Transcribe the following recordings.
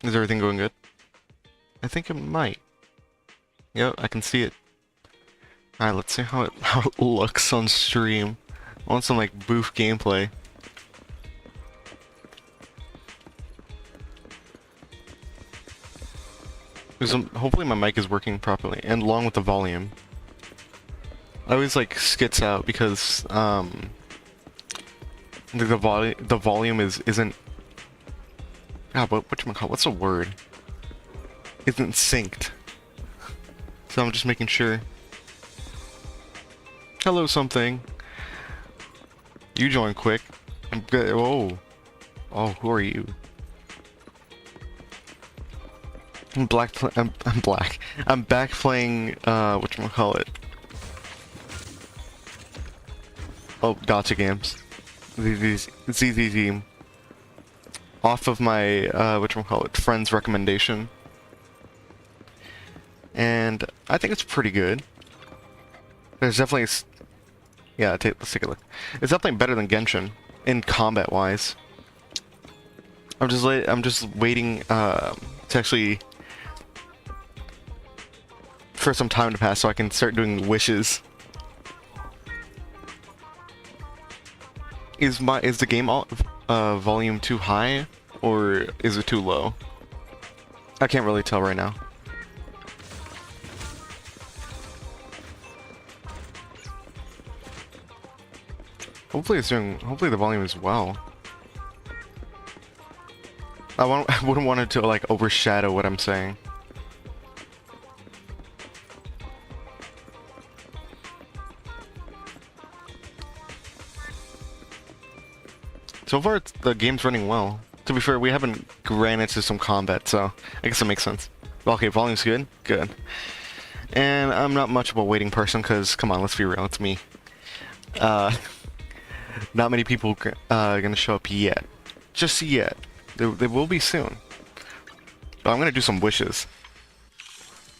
Is everything going good? I think it might. Yep, I can see it. Alright, let's see how it looks on stream. I want some like boof gameplay. Hopefully my mic is working properly and along with the volume. I always like skits out because the volume isn't what's the word? Isn't synced. So I'm just making sure. Hello something. You join quick. I'm good. Oh, who are you? I'm black. I'm back playing whatchamacallit. Oh, gotcha games. Z off of my whatchamacallit friend's recommendation. And I think it's pretty good. There's definitely yeah, let's take a look. It's definitely better than Genshin in combat wise. I'm just waiting to actually for some time to pass so I can start doing wishes. Is the game volume too high or is it too low? I can't really tell right now. Hopefully the volume is well. I wouldn't want it to like overshadow what I'm saying. So far, the game's running well. To be fair, we haven't ran into some combat, so I guess it makes sense. Okay, volume's good? Good. And I'm not much of a waiting person, because, come on, let's be real, it's me. Not many people gonna show up yet. Just yet. They will be soon. But I'm gonna do some wishes.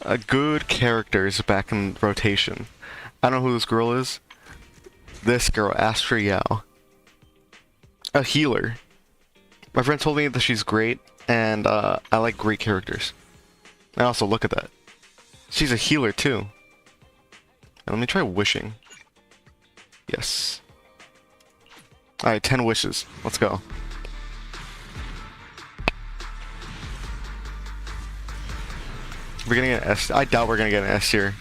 A good character is back in rotation. I don't know who this girl is. This girl, Astra Yao. A healer. My friend told me that she's great, and I like great characters. And also, look at that. She's a healer too. Now, let me try wishing. Yes. Alright, 10 wishes. Let's go. We're gonna get an S. I doubt we're gonna get an S tier.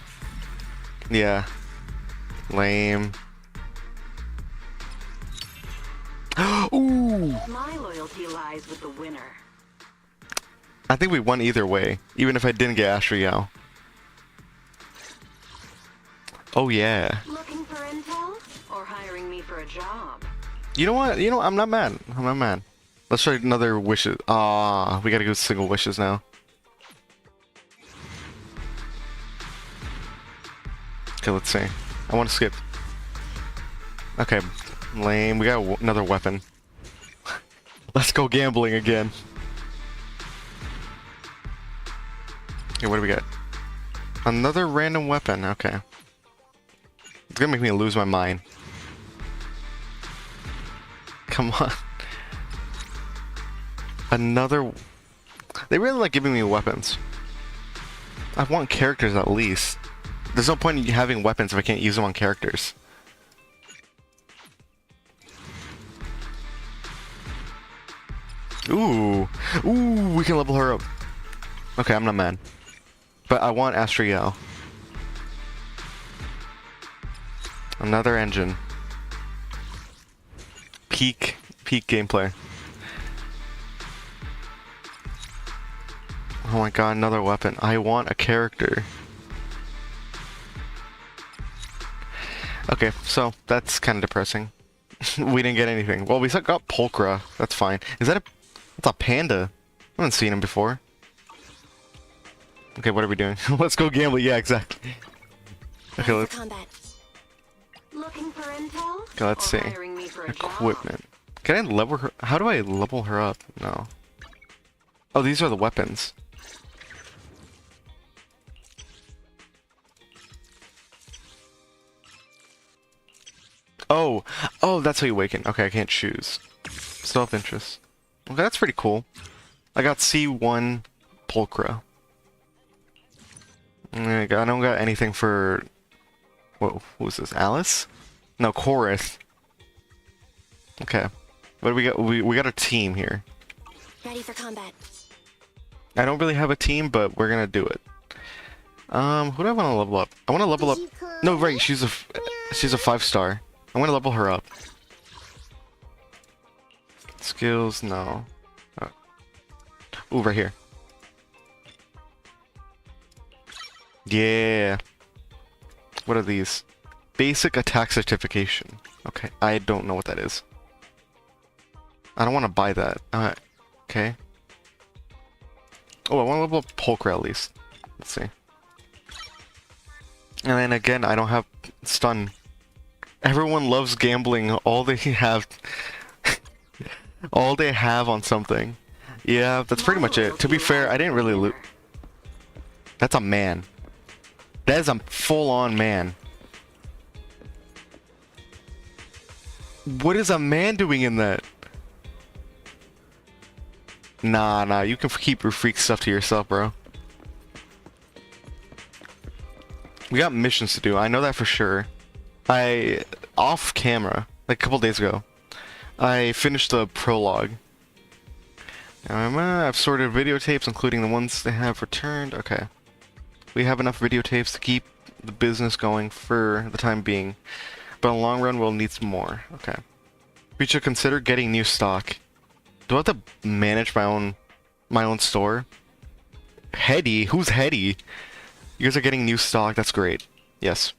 Yeah. Lame. Ooh! My loyalty lies with the winner. I think we won either way, even if I didn't get Astra Yao. Oh yeah. Looking for intel or hiring me for a job? You know what? I'm not mad. I'm not mad. Let's try another wishes. Ah, we gotta go single wishes now. Okay, let's see. I want to skip. Okay, lame. We got another weapon. Let's go gambling again. Okay, what do we got? Another random weapon. Okay. It's gonna make me lose my mind. Come on. Another... They really like giving me weapons. I want characters at least. There's no point in having weapons if I can't use them on characters. Ooh. Ooh, we can level her up. Okay, I'm not mad. But I want Astra Yao. Another engine. Peak gameplay. Oh my god, another weapon. I want a character. Okay, so that's kind of depressing. We didn't get anything. Well, we got Pulchra. That's fine. Is that that's a panda? I haven't seen him before. Okay, what are we doing? Let's go gamble. Yeah, exactly. Okay, let's... Looking for intel? Okay, let's see. Equipment. Can I level her? How do I level her up? No. Oh, these are the weapons. Oh, that's how you awaken. Okay, I can't choose. Self-interest. Okay, that's pretty cool. I got C1 Pulchra. I don't got anything for... Whoa, who's this? Alice? No, Chorus. Okay. What do we got? We got a team here. Ready for combat. I don't really have a team, but we're gonna do it. Who do I want to level up? I want to level up... No, right, she's a 5-star. I'm gonna level her up. Skills, no. Ooh, right here. Yeah. What are these? Basic attack certification. Okay, I don't know what that is. I don't want to buy that. Okay. Oh, I want to level up Pulchra at least. Let's see. And then again, I don't have stun. Everyone loves gambling. All they have... all they have on something. Yeah, that's pretty much it. To be fair, I didn't really loot. That's a man. That is a full-on man. What is a man doing in that? Nah, you can keep your freak stuff to yourself, bro. We got missions to do, I know that for sure. Off camera, like a couple days ago, I finished the prologue. I've sorted videotapes, including the ones they have returned. Okay. We have enough videotapes to keep the business going for the time being, but in the long run we'll need some more. Okay. We should consider getting new stock. Do I have to manage my own store? Heady? Who's Heady? You guys are getting new stock, that's great. Yes.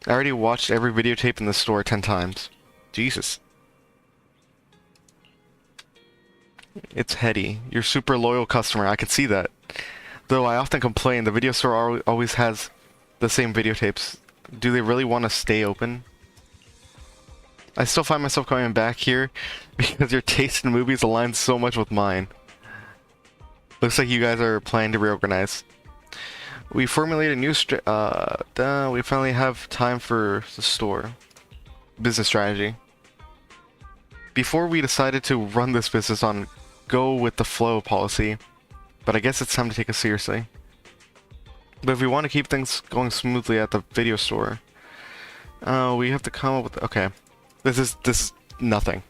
I already watched every videotape in the store 10 times. Jesus. It's Heady. You're a super loyal customer, I can see that. Though I often complain, the video store always has the same videotapes. Do they really want to stay open? I still find myself coming back here because your taste in movies aligns so much with mine. Looks like you guys are planning to reorganize. We formulated a new we finally have time for the store. Business strategy. Before we decided to run this business on go with the flow policy, but I guess it's time to take it seriously. But if we want to keep things going smoothly at the video store, we have to come up with... Okay. This is nothing.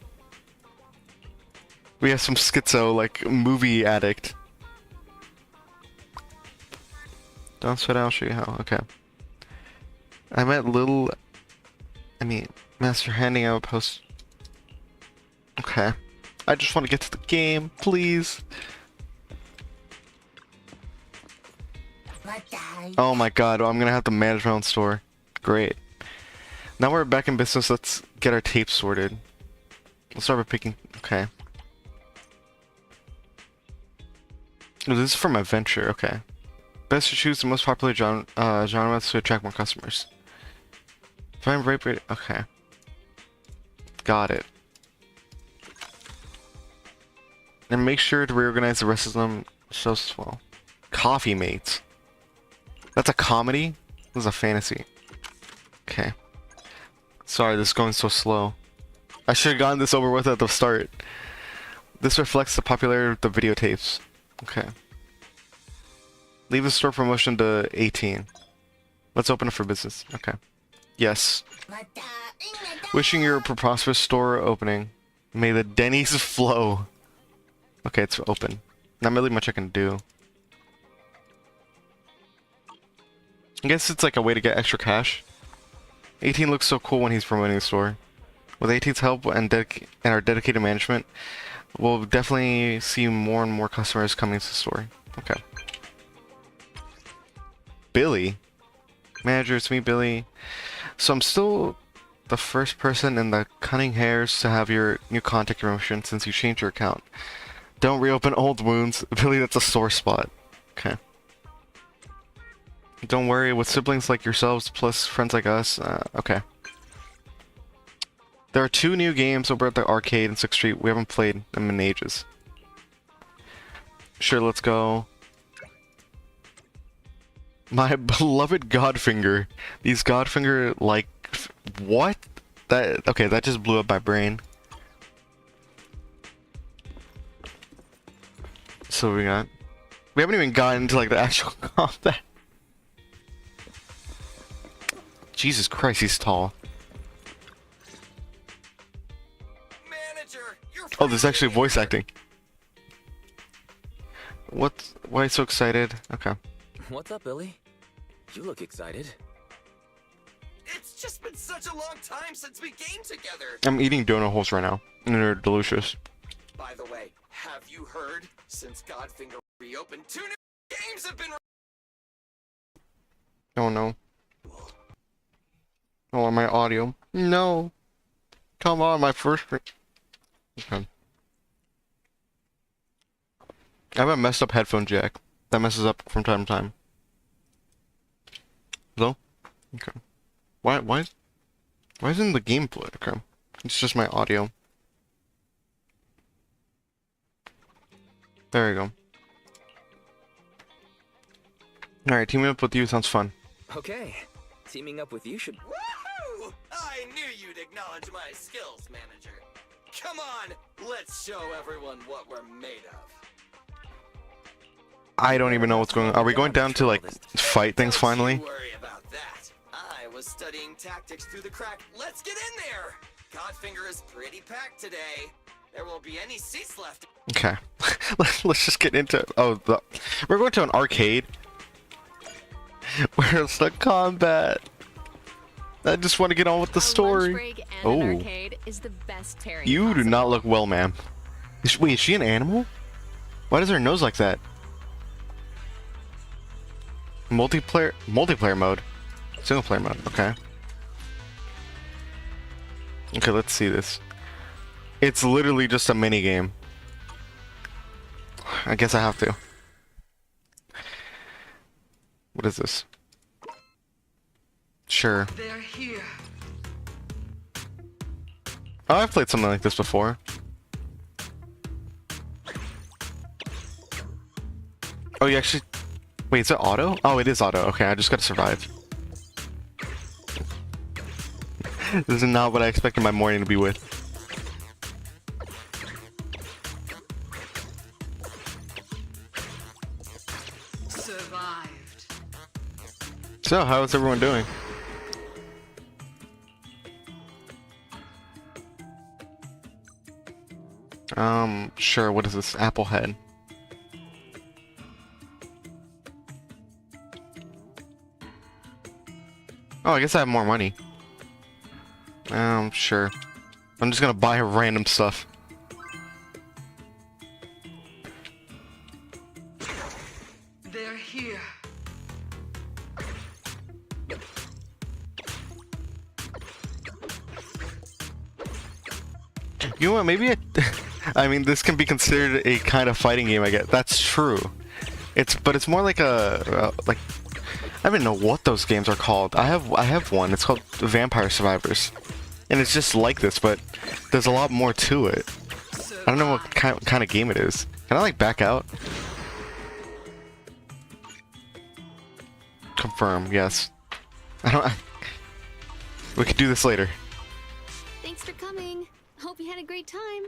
We have some schizo, like, movie addict. Don't sweat, I'll show you how. Okay. I met Master handing out post... Okay. I just want to get to the game, please. Oh my god, I'm gonna have to manage my own store. Great. Now we're back in business, let's get our tapes sorted. Let's start by picking... Okay. Oh, this is for my venture, okay. Best to choose the most popular genres to attract more customers. Find right... Okay. Got it. And make sure to reorganize the rest of them so as well. Coffee Mates. That's a comedy? This is a fantasy. Okay. Sorry, this is going so slow. I should have gotten this over with at the start. This reflects the popularity of the videotapes. Okay. Leave the store promotion to 18. Let's open it for business. Okay. Yes. Wishing you a prosperous store opening. May the Denny's flow. Okay, it's open. Not really much I can do. I guess it's like a way to get extra cash. 18 looks so cool when he's promoting the store. With 18's help and our dedicated management, we'll definitely see more and more customers coming to the store. Okay. Billy? Manager, it's me, Billy. So I'm still the first person in the Cunning Hairs to have your new contact information since you changed your account. Don't reopen old wounds. Billy, that's a sore spot. Okay. Don't worry, with siblings like yourselves plus friends like us, okay. There are 2 new games over at the arcade in 6th Street. We haven't played them in ages. Sure, let's go. My beloved Godfinger. These Godfinger, like... What? Okay, that just blew up my brain. So we got. We haven't even gotten into like the actual combat. Jesus Christ, he's tall. Manager, you're Oh, there's actually voice acting. What? Why are you so excited? Okay. What's up, Billy? You look excited. It's just been such a long time since we gamed together. I'm eating donut holes right now, and they're delicious. By the way, have you heard? Since Godfinger reopened, 2 new games have been. Oh no. Oh, my audio. No. Come on, my first. Okay. I have a messed up headphone jack. That messes up from time to time. Hello? Okay. Why isn't the game play? Okay. It's just my audio. There you go. Alright, teaming up with you sounds fun. Okay, teaming up with you should. Woohoo! I knew you'd acknowledge my skills, manager. Come on, let's show everyone what we're made of. I don't even know what's going on. Are we going down to, like, fight things finally? Don't you worry about that. I was studying tactics through the crack. Let's get in there! Godfinger is pretty packed today. There won't be any seats left. Okay. Let's just get into... Oh, we're going to an arcade. Where's the combat? I just want to get on with the story. Lunch break and an arcade is the best pairing You do possible. not look well, ma'am. Wait, is she an animal? Why does her nose like that? Multiplayer mode. Single player mode, okay. Okay, let's see this. It's literally just a mini game. I guess I have to. What is this? Sure. They're here. Oh, I've played something like this before. Oh, you actually... Wait, is it auto? Oh, it is auto. Okay, I just gotta survive. This is not what I expected my morning to be with. Survived. So, how is everyone doing? Sure, what is this? Apple head. Oh, I guess I have more money. Sure. I'm just gonna buy random stuff. They're here. You know what, maybe I mean, this can be considered a kind of fighting game, I guess. That's true. But it's more like a, like, I don't even know what those games are called. I have one. It's called Vampire Survivors. And it's just like this, but there's a lot more to it. I don't know what kind of game it is. Can I, like, back out? Confirm, yes. We could do this later. Thanks for coming. Hope you had a great time.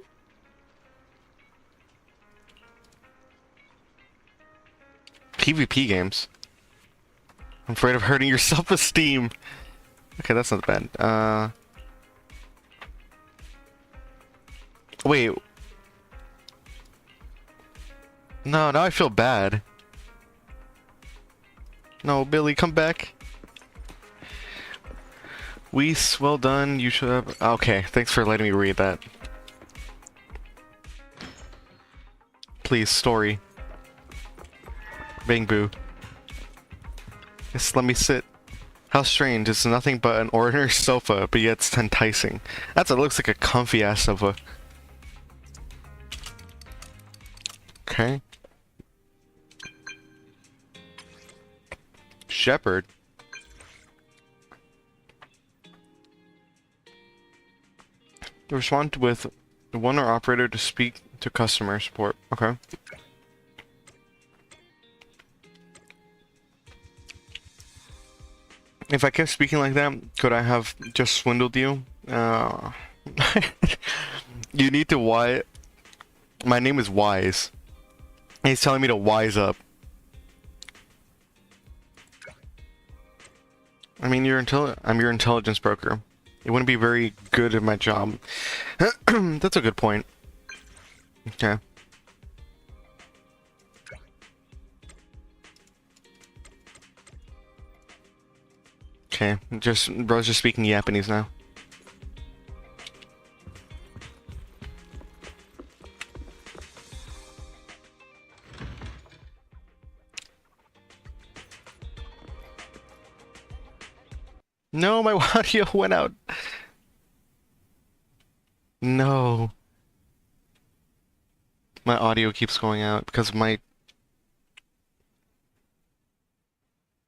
PvP games. I'm afraid of hurting your self-esteem. Okay, that's not bad. Wait. No, now I feel bad. No, Billy, come back. Well done. You should have... Okay, thanks for letting me read that. Please, story. Bang boo. Yes, let me sit. How strange, it's nothing but an ordinary sofa, but yet it's enticing. It looks like a comfy ass sofa. Okay. Shepherd. Respond with the one or operator to speak to customer support. Okay. If I kept speaking like that, could I have just swindled you? You need to My name is Wise. He's telling me to wise up. I mean, I'm your intelligence broker. It wouldn't be very good at my job. That's a good point. Okay. Okay, bro's just speaking Japanese now. No, my audio went out. No. My audio keeps going out because my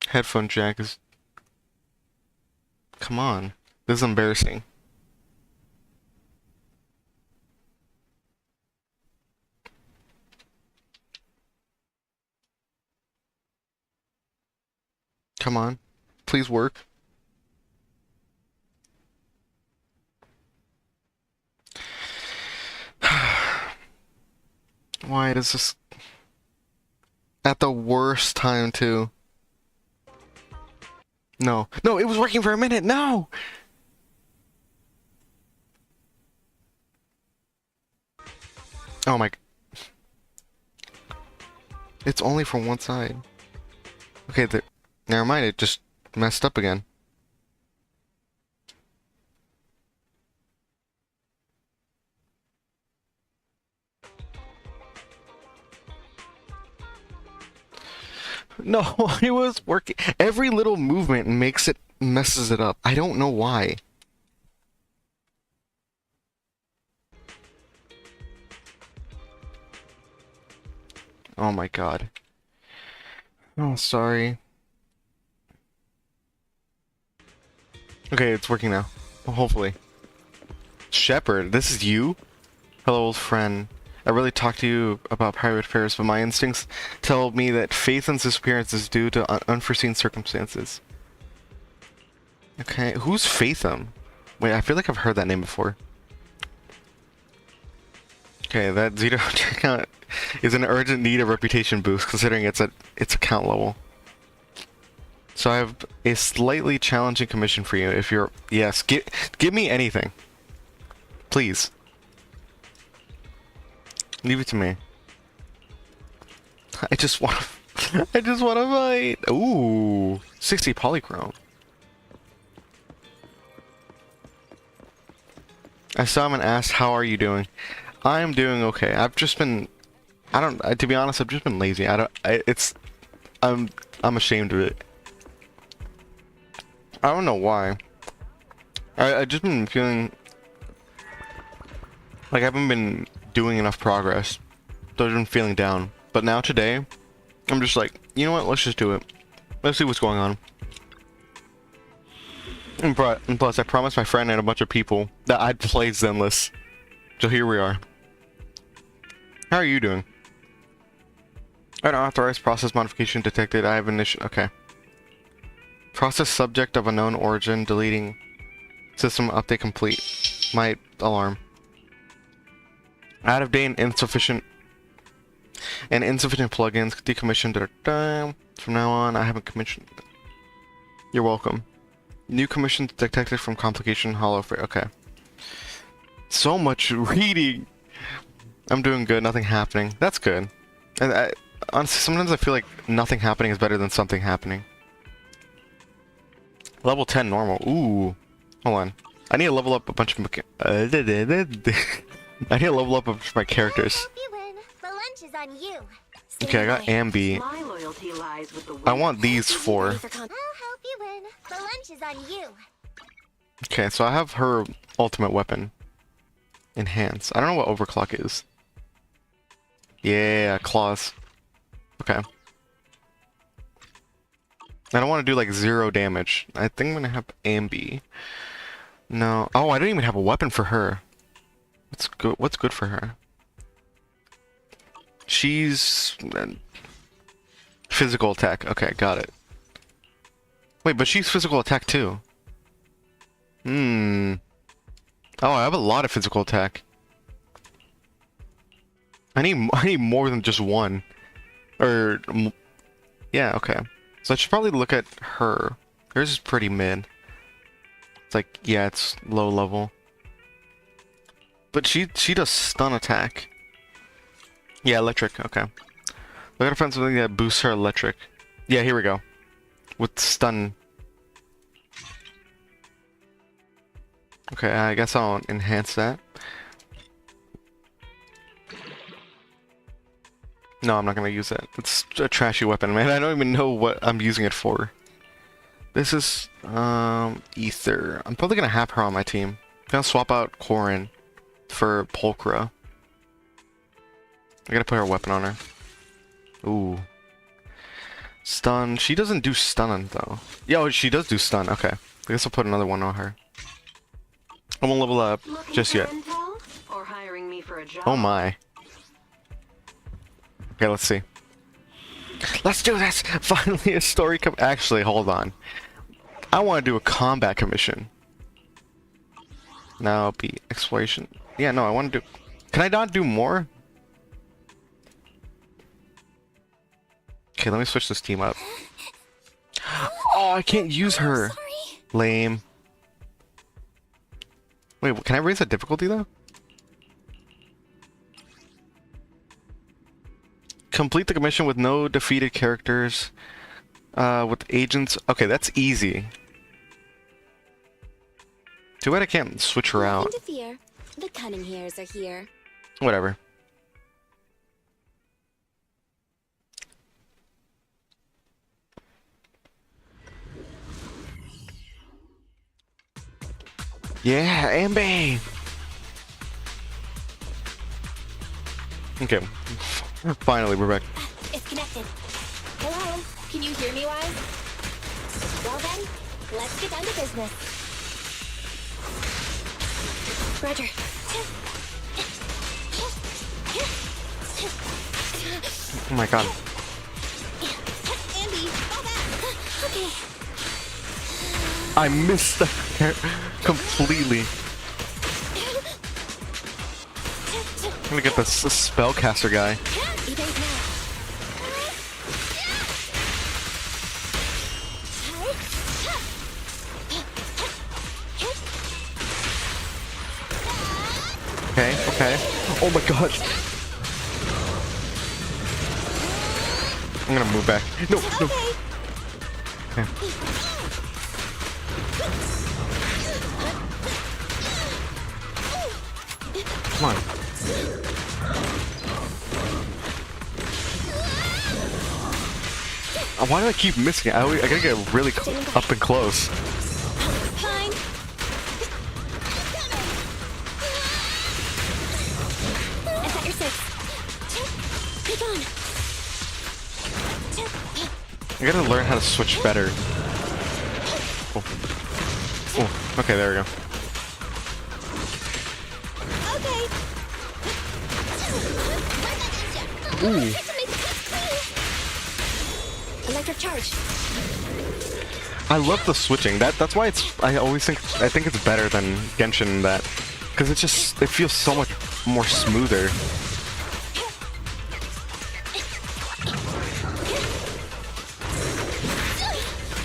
headphone jack is... Come on. This is embarrassing. Come on. Please work. Why does this... At the worst time, too. No. No, it was working for a minute! No! Oh my... It's only from one side. Okay, never mind, it just messed up again. No, it was working. Every little movement messes it up. I don't know why. Oh my god. Oh, sorry. Okay, it's working now. Well, hopefully. Shepard, this is you? Hello, old friend. I really talked to you about private affairs, but my instincts tell me that Phaethon's disappearance is due to unforeseen circumstances. Okay, who's Phaethon? Wait, I feel like I've heard that name before. Okay, that Z-DaHunter account is in urgent need of reputation boost, considering it's account level. So I have a slightly challenging commission for you. If you're... Yes, give me anything. Please. Leave it to me. I just want to fight. Ooh, 60 polychrome. I saw him and asked, "How are you doing?" I'm doing okay. I've just been... to be honest, I've just been lazy. I'm ashamed of it. I don't know why. I've just been feeling like I haven't been doing enough progress. So I've been feeling down. But now today, I'm just like, you know what? Let's just do it. Let's see what's going on. And plus, I promised my friend and a bunch of people that I'd play Zenless. So here we are. How are you doing? Unauthorized process modification detected. I have initial... Okay. Process subject of unknown origin. Deleting. System update complete. My alarm. Out of date and insufficient plugins decommissioned. From now on, I haven't commissioned. You're welcome. New commissions detected from complication hollow. Okay. So much reading. I'm doing good. Nothing happening. That's good. Honestly, sometimes I feel like nothing happening is better than something happening. Level 10 normal. Ooh. Hold on. I need to level up a bunch of I need to level up a bunch of my characters. Okay, I got Ambi. My loyalty lies with the I want these four. Okay, so I have her ultimate weapon. Enhance. I don't know what overclock is. Yeah, claws. Okay. I don't want to do like 0 damage. I think I'm gonna have Ambi. No. Oh, I don't even have a weapon for her. What's good for her? She's... physical attack. Okay, got it. Wait, but she's physical attack too. Oh, I have a lot of physical attack. I need more than just one. Or, yeah, okay. So I should probably look at her. Hers is pretty mid. It's like, yeah, it's low level. But she does stun attack. Yeah, electric, okay. We gotta find something that boosts her electric. Yeah, here we go. With stun. Okay, I guess I'll enhance that. No, I'm not gonna use that. It's a trashy weapon, man. I don't even know what I'm using it for. This is, Ether. I'm probably gonna have her on my team. I'm gonna swap out Corin for Pulchra. I gotta put her weapon on her. Ooh. Stun. She doesn't do stun, though. Yeah, oh, she does do stun. Okay. I guess I'll put another one on her. I won't level up Looking just for yet. intel or hiring me for a job? Oh my. Okay, let's see. Let's do this! Finally a story actually, hold on. I want to do a combat commission. Now be exploration. Yeah, no, I want to do... Can I not do more? Okay, let me switch this team up. Oh, I can't use her. Lame. Wait, can I raise the difficulty though? Complete the commission with no defeated characters. With agents. Okay, that's easy. Too bad I can't switch her out. Nothing to fear. The cunning hairs are here. Whatever. Yeah, Ambi! Okay. Finally, we're back. It's connected. Hello? Can you hear me, Wise? Well then, let's get down to business. Roger. Oh my god. Andy, fall back. Okay. I missed that completely. I'm gonna get this spellcaster guy. Evade now. Okay, okay. Oh my god. I'm gonna move back. No, no. Okay. Come on. Why do I keep missing it? I gotta get really up and close. Fine. I've got your six. Pick on. I gotta learn how to switch better. Oh. Oh. Okay, there we go. Okay. Ooh. Electric charge. I love the switching. That's why I think it's better than Genshin in that. Because it feels so much more smoother.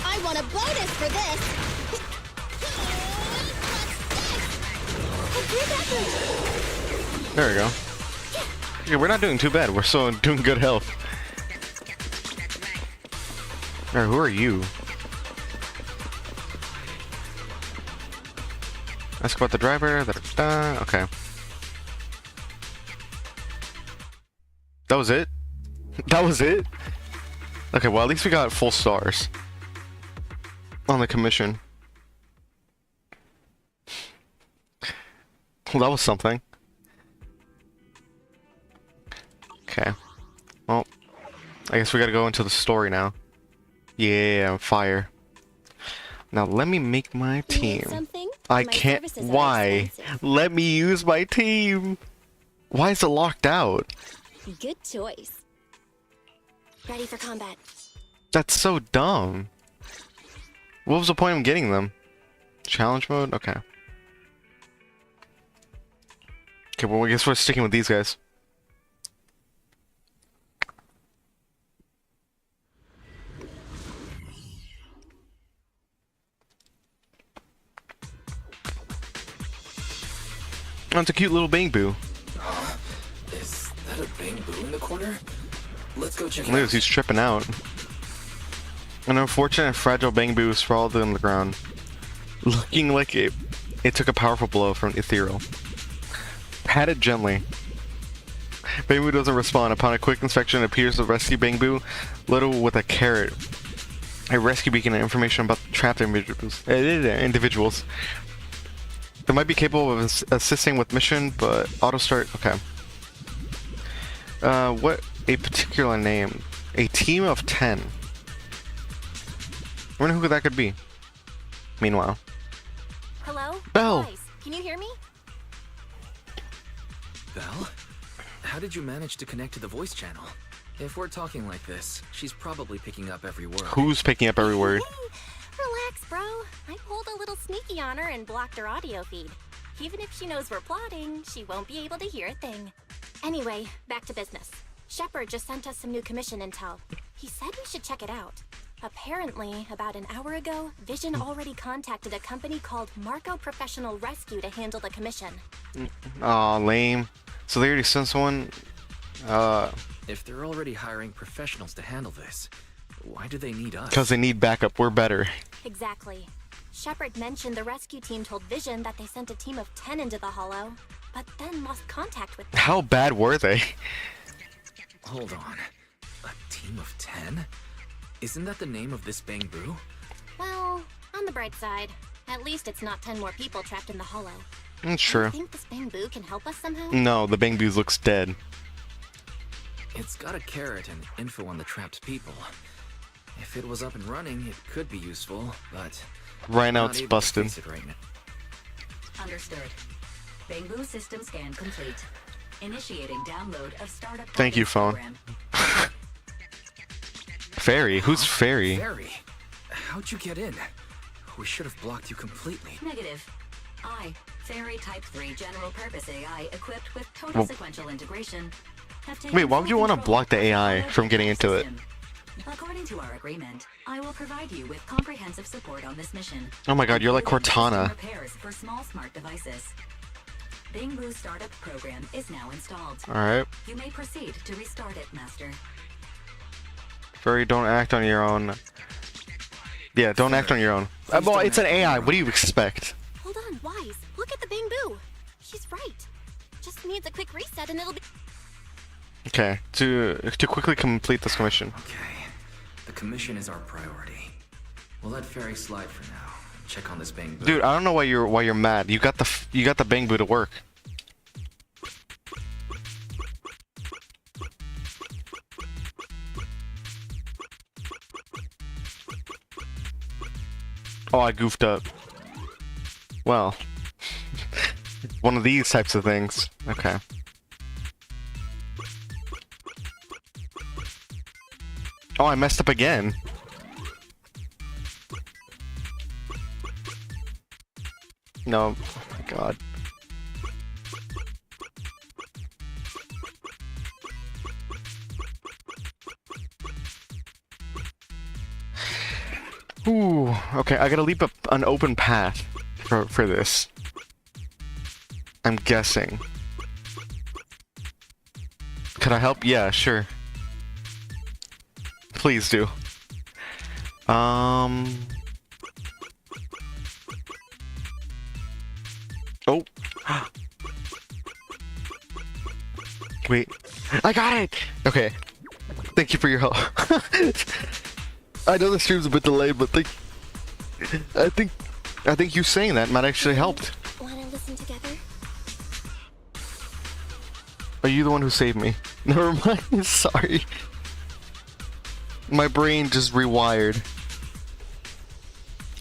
I want a bonus for this. There we go. Yeah, we're not doing too bad. We're still doing good health. Alright, who are you? Ask about the driver. Okay. That was it? That was it? Okay, well at least we got full stars on the commission. Well, that was something. Okay. Well, I guess we gotta go into the story now. Yeah, fire. Now let me make my team. I can't. Why? Let me use my team. Why is it locked out? Good choice. Ready for combat. That's so dumb. What was the point of getting them? Challenge mode? Okay. Okay, well I guess we're sticking with these guys. Oh, it's a cute little Bangbu. Is that a Bangbu in the corner? Let's go check it Look, out. he's tripping out. An unfortunate and fragile Bangbu sprawled on the ground, looking like it took a powerful blow from ethereal. Pat it gently. Bangbu doesn't respond. Upon a quick inspection, it appears the rescue Bangbu little with a carrot. A rescue beacon and information about the trapped individuals. They might be capable of assisting with mission, but auto start. Okay. What a particular name? A team of 10. I wonder who that could be. Meanwhile. Hello? Belle. Guys, can you hear me? Belle? How did you manage to connect to the voice channel? If we're talking like this, she's probably picking up every word. Who's picking up every word? Relax, bro. I pulled a little sneaky on her and blocked her audio feed. Even if she knows we're plotting, she won't be able to hear a thing. Anyway, back to business. Shepard just sent us some new commission intel. He said we should check it out. Apparently, about an hour ago, Vision already contacted a company called Marco Professional Rescue to handle the commission. Aw, lame. So they already sent someone? If they're already hiring professionals to handle this, why do they need us? Because they need backup. We're better. Exactly. Shepard mentioned the rescue team told Vision that they sent a team of 10 into the Hollow, but then lost contact with them. How bad were they? Hold on. A team of 10? Isn't that the name of this Bangbu? Well, on the bright side, at least it's not 10 more people trapped in the Hollow. It's Do true. you think this Bangbu can help us somehow? No, the Bangbu looks dead. It's got a carrot and info on the trapped people. If it was up and running, it could be useful, but... Right now not it's able to busted. face it right now. Understood. Bangbu system scan complete. Initiating download of startup. Thank you, phone. program. Fairy? Who's Fairy? Fairy, how'd you get in? We should have blocked you completely. Negative. Fairy Type 3 general purpose AI equipped with total Well- sequential integration. have taken Wait, why would you full want to control block the of AI Hollow from getting into it? system. According to our agreement, I will provide you with comprehensive support on this mission. Oh my god, you're like including system Cortana. repairs for small smart devices. Bangbu's startup program is now installed. Alright. You may proceed to restart it, Master. Fairy, don't act on your own. Yeah, don't act on your own. Well, it's an AI. What do you expect? Hold on, Wise. Look at the Bangbu. She's right. Just needs a quick reset and it'll be... Okay, to quickly complete this commission. Okay, the commission is our priority. We'll let Fairy slide for now. Check on this Bangbu. Dude, I don't know why you're mad. You got the Bangbu to work. Oh, I goofed up. Well, one of these types of things. Okay. Oh, I messed up again. No, oh my god. Ooh, okay, I gotta leap up an open path for this. I'm guessing. Could I help? Yeah, sure. Please do. Oh. Wait. I got it! Okay. Thank you for your help. I know the stream's a bit delayed, but I think you saying that might actually helped. Wanna listen together? Are you the one who saved me? Never mind. Sorry. My brain just rewired.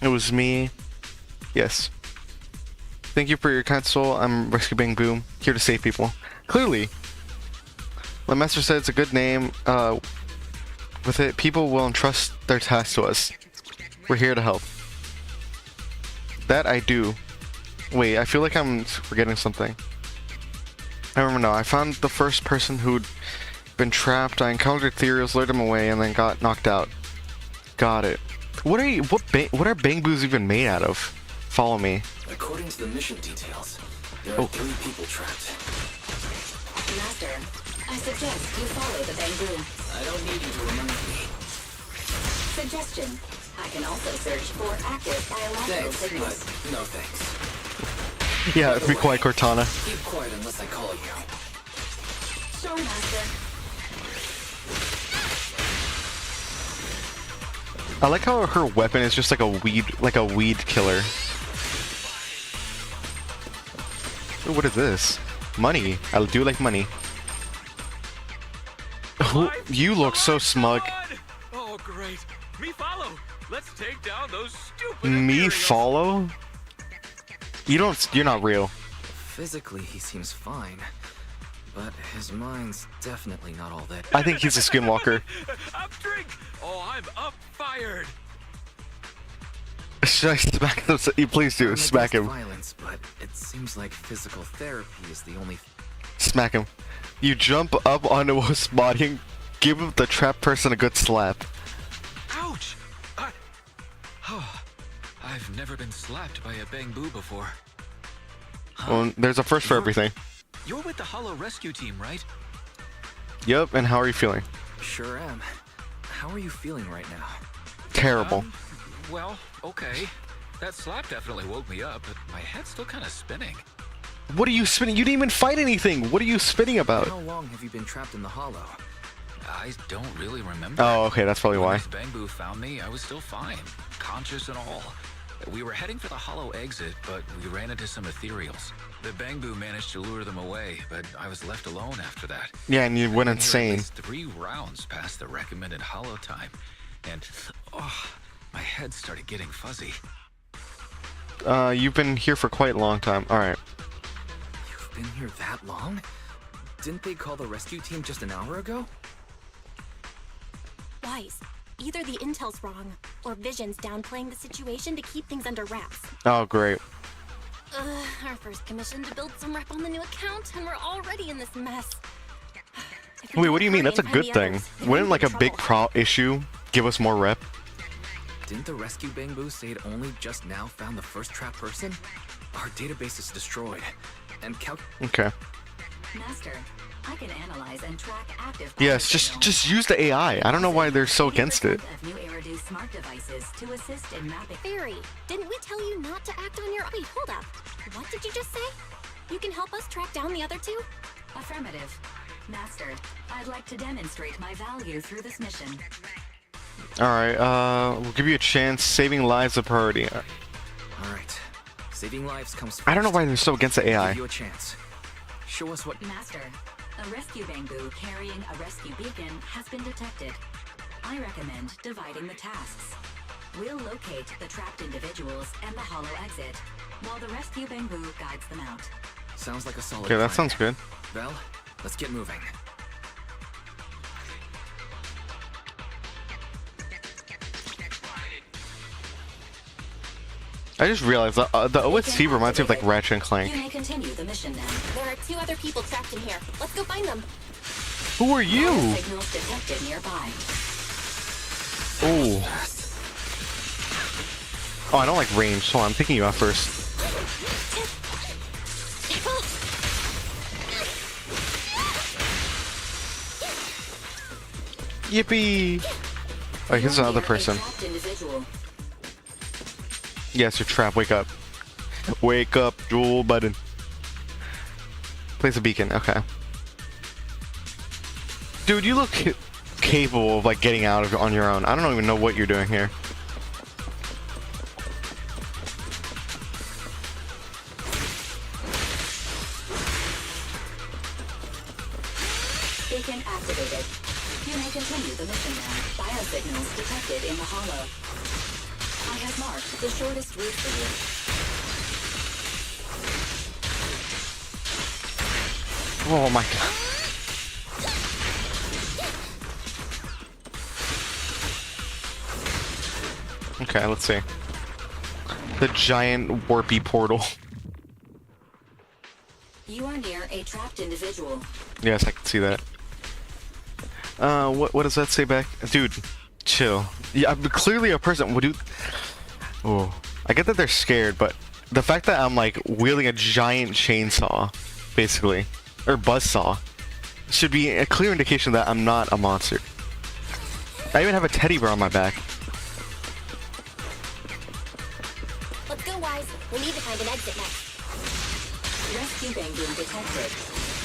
It was me. Yes. Thank you for your kind soul. I'm Rescue Bangbu, here to save people. Clearly. My master said it's a good name. With it, people will entrust their tasks to us. We're here to help. That I do. Wait, I feel like I'm forgetting something. I remember now. I found the first person who'd been trapped. I encountered Ethereals, lured him away, and then got knocked out. Got it. What are Bangbus even made out of? Follow me. According to the mission details, There are 3 people trapped. Master, I suggest you follow the bamboo. I don't need you to remind me. Suggestion. I can also search for active biological Thanks, signals. but no thanks. Yeah, be quiet, Cortana. Keep quiet unless I call you. Sure, Master. I like how her weapon is just like a weed killer. Ooh, what is this? Money. I do like money. You look so smug. Oh, great. Me follow. Let's take down those stupid Me Imperials. follow? You're not real. Physically, he seems fine. But his mind's definitely not all that. I think he's a skinwalker. Up drink. Oh, I'm up fired. Should I smack those? Please do. I'm Smack against him. Violence, but it seems like physical therapy is the only. Smack him. You jump up onto his body and give the trapped person a good slap. Ouch. I've never been slapped by a bamboo before. Well, there's a first for everything. You're with the Hollow Rescue Team, right? Yep, and how are you feeling? Sure am. How are you feeling right now? Terrible. Well, okay. That slap definitely woke me up, but my head's still kind of spinning. What are you spinning? You didn't even fight anything. What are you spinning about? How long have you been trapped in the hollow? I don't really remember. Oh, okay, that's probably When why. this bamboo found me, I was still fine, conscious and all. We were heading for the hollow exit, but we ran into some ethereals. The bamboo managed to lure them away, but I was left alone after that. Yeah, and you went I've been here at insane. least 3 rounds past the recommended hollow time, and my head started getting fuzzy. You've been here for quite a long time. All right. You've been here that long? Didn't they call the rescue team just an hour ago? Wise. Either the intel's wrong, or Vision's downplaying the situation to keep things under wraps. Oh, great. Our first commission to build some rep on the new account, and we're already in this mess. If we Wait, don't what do you mean? hurry That's a and good find the thing. others, they Wouldn't might be like a in big trouble. issue give us more rep? Didn't the rescue bamboo say it only just now found the first trapped person? Our database is destroyed. And Okay. Master, I can analyze and track active. Yes, just use the AI. I don't know why they're so against it. Of new Eridu smart devices to assist in mapping. Fairy, didn't we tell you not to act on your... Wait, hold up. What did you just say? You can help us track down the other 2? Affirmative. Master, I'd like to demonstrate my value through this mission. All right. We'll give you a chance. Saving lives a priority. Alright. Saving lives comes first. I don't know why they're so against the AI. Give you a chance. Show us what. Master, a rescue bamboo carrying a rescue beacon has been detected. I recommend dividing the tasks. We'll locate the trapped individuals and the hollow exit, while the rescue bamboo guides them out. Sounds like a solid Okay, that plan. sounds good. Val, let's get moving. I just realized the OST reminds me of like Ratchet and You Clank. may continue the mission now. There are 2 other people trapped in here. Let's go find them. Who are you? Signals detected nearby. Oh. Oh, I don't like range. Hold on, I'm picking you up first. Yippee! Oh, here's You're another near a person. trapped individual. Yes, you're trapped. Wake up. Wake up, Joel Button. Place a beacon. Okay. Dude, you look capable of like getting out of on your own. I don't even know what you're doing here. Beacon activated. You may continue the mission now. Biosignals detected in the hollow. I have marked the shortest route for you. Oh my god. Okay, let's see. The giant warpy portal. You are near a trapped individual. Yes, I can see that. What does that say back? Dude, chill. Yeah, I'm clearly a person. Would you? Oh, I get that they're scared, but the fact that I'm like wielding a giant chainsaw, basically, or buzzsaw, should be a clear indication that I'm not a monster. I even have a teddy bear on my back. Let's go, Wise. We need to find an exit next. Rescue Bangoon detected.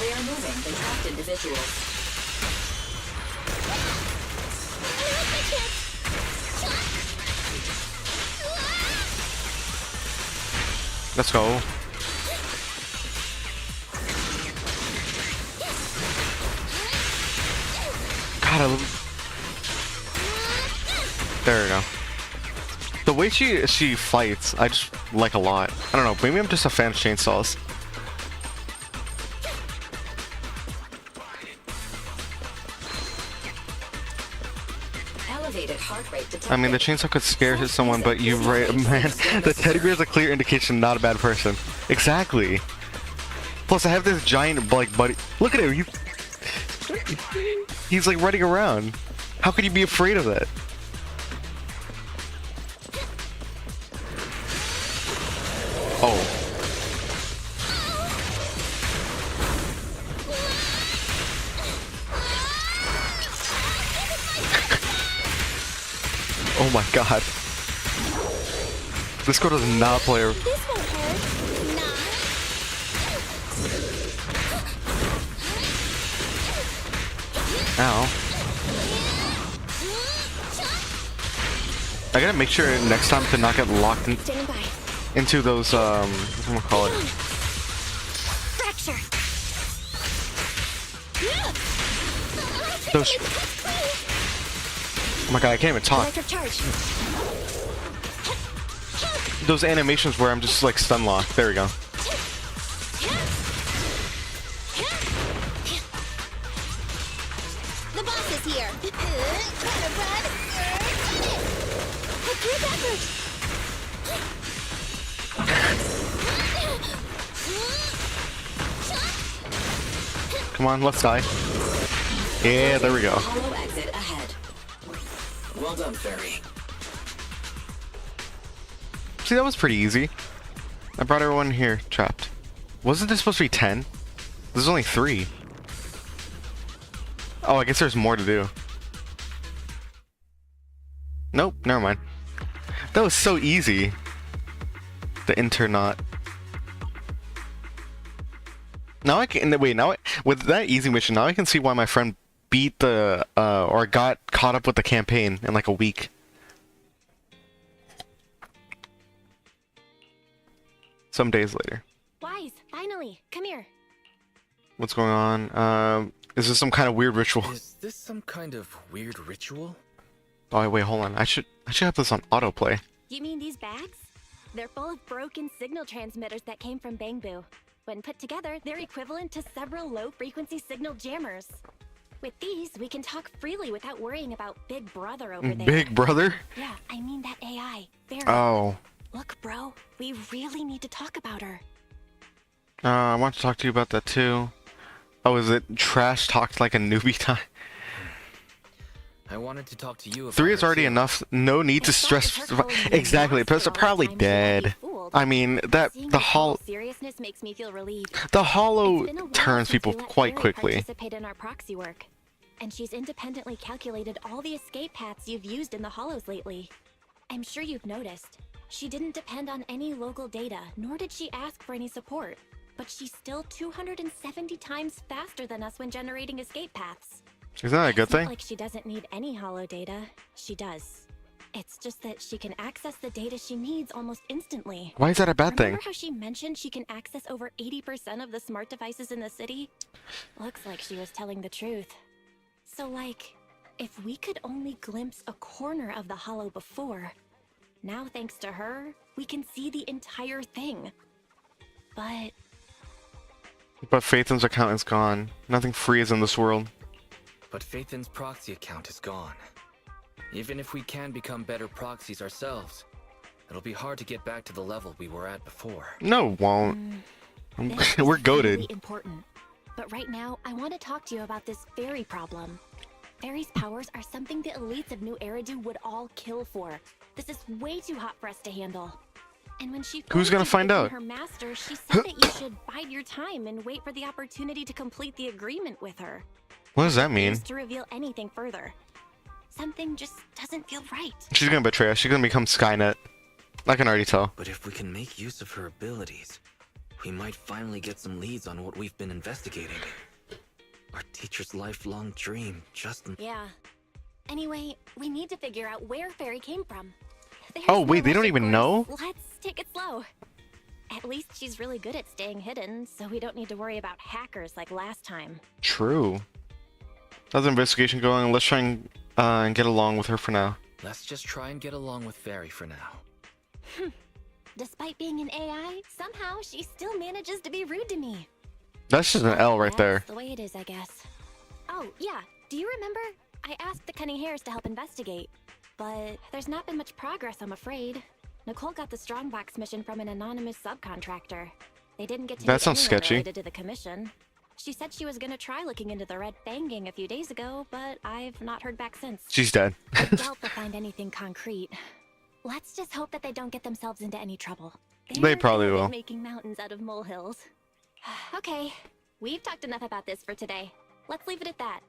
They are moving the trapped individuals. Let's go. God, I love... There we go. The way she fights, I just like a lot. I don't know, maybe I'm just a fan of chainsaws. Elevated heart rate detected. I mean, the chainsaw could scare someone, but you're right, man. The teddy bear is a clear indication not a bad person. Exactly. Plus, I have this giant, like, buddy. Look at him. He's like running around. How could you be afraid of that? Oh. Oh my god. This girl does not play her. This won't hurt. Ow. I gotta make sure next time to not get locked in, Standing by. into those, whatchamacallit. Fracture. Those... Oh my god, I can't even talk. Electric charge. Those animations where I'm just like stun locked. There we go. The boss is here. Gotta run. A group effort. Come on, let's die. Yeah, there we go. Hollow exit ahead. Well done, Fairy. See, that was pretty easy. I brought everyone here trapped. Wasn't this supposed to be 10? There's only 3. Oh, I guess there's more to do. Nope, never mind. That was so easy. The internaut. Now I can wait. Now with that easy mission, now I can see why my friend beat the or got caught up with the campaign in like a week. Some days later. Wise, finally. Come here. What's going on? Is this some kind of weird ritual? Is this some kind of weird ritual? Oh wait, hold on. I should have this on autoplay. You mean these bags? They're full of broken signal transmitters that came from Bangbu. When put together, they're equivalent to several low-frequency signal jammers. With these, we can talk freely without worrying about Big Brother over there. Big Brother? Yeah, I mean that AI. Very. Oh. Look, bro, we really need to talk about her. I want to talk to you about that too. Oh, is it trash talked like a newbie time? I wanted to talk to you about 3 is her already too. enough. No need to It's not stress. just her calling you Exactly. monster Plus, they're all the probably time, she might be dead. fooled. I mean, that Seeing the your full hol seriousness makes me feel relieved. the It's hollow been a while turns since people we let quite Fairy quickly. Participate in our proxy work, and she's independently calculated all the escape paths you've used in the hollows lately. I'm sure you've noticed. She didn't depend on any local data, nor did she ask for any support. But she's still 270 times faster than us when generating escape paths. Isn't that a good It's not thing? like she doesn't need any hollow data. She does. It's just that she can access the data she needs almost instantly. Why is that a bad thing? Remember how she mentioned she can access over 80% of the smart devices in the city? Looks like she was telling the truth. So like, if we could only glimpse a corner of the hollow before, now thanks to her, we can see the entire thing. But But Phaeton's account is gone. Nothing free is in this world. But Phaeton's proxy account is gone. Even if we can become better proxies ourselves, it'll be hard to get back to the level we were at before. No, it won't. this is We're really goated. important. But right now, I want to talk to you about this fairy problem. Fairy's powers are something the elites of New Eridu would all kill for. This is way too hot for us to handle. And when she Who's gonna find out? her master, she said that you should bide your time and wait for the opportunity to complete the agreement with her. What does that mean? Refused to reveal anything further. Something just doesn't feel right. She's gonna betray us. She's gonna become Skynet. I can already tell. But if we can make use of her abilities, we might finally get some leads on what we've been investigating. Our teacher's lifelong dream, just... Yeah. Anyway, we need to figure out where Fairy came from. There's Oh, no wait, they rush, don't of even course. know? Let's take it slow. At least she's really good at staying hidden, so we don't need to worry about hackers like last time. True. How's the investigation going? Let's try and get along with her for now. Let's just try and get along with Fairy for now. Despite being an AI, somehow she still manages to be rude to me. That's just an L right there. That's the way it is, I guess. Oh, yeah. Do you remember? I asked the Cunning Hares to help investigate. But there's not been much progress, I'm afraid. Nicole got the Strongbox mission from an anonymous subcontractor. They didn't get to That meet sounds anyone sketchy. related to the commission. She said she was gonna try looking into the Red Fang gang a few days ago, but I've not heard back since. She's dead. I doubt they'll find anything concrete. Let's just hope that they don't get themselves into any trouble. They probably good at will. Making mountains out of molehills. Okay, we've talked enough about this for today. Let's leave it at that.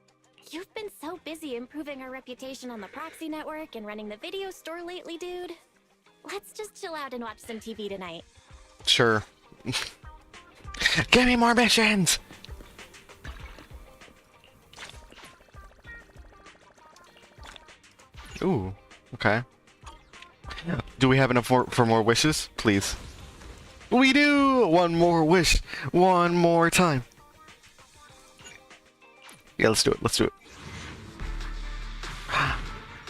You've been so busy improving our reputation on the proxy network and running the video store lately, dude. Let's just chill out and watch some TV tonight. Sure. Give me more missions! Ooh, okay. Do we have enough for more wishes? Please. We do! One more wish. One more time. Yeah, let's do it. Let's do it.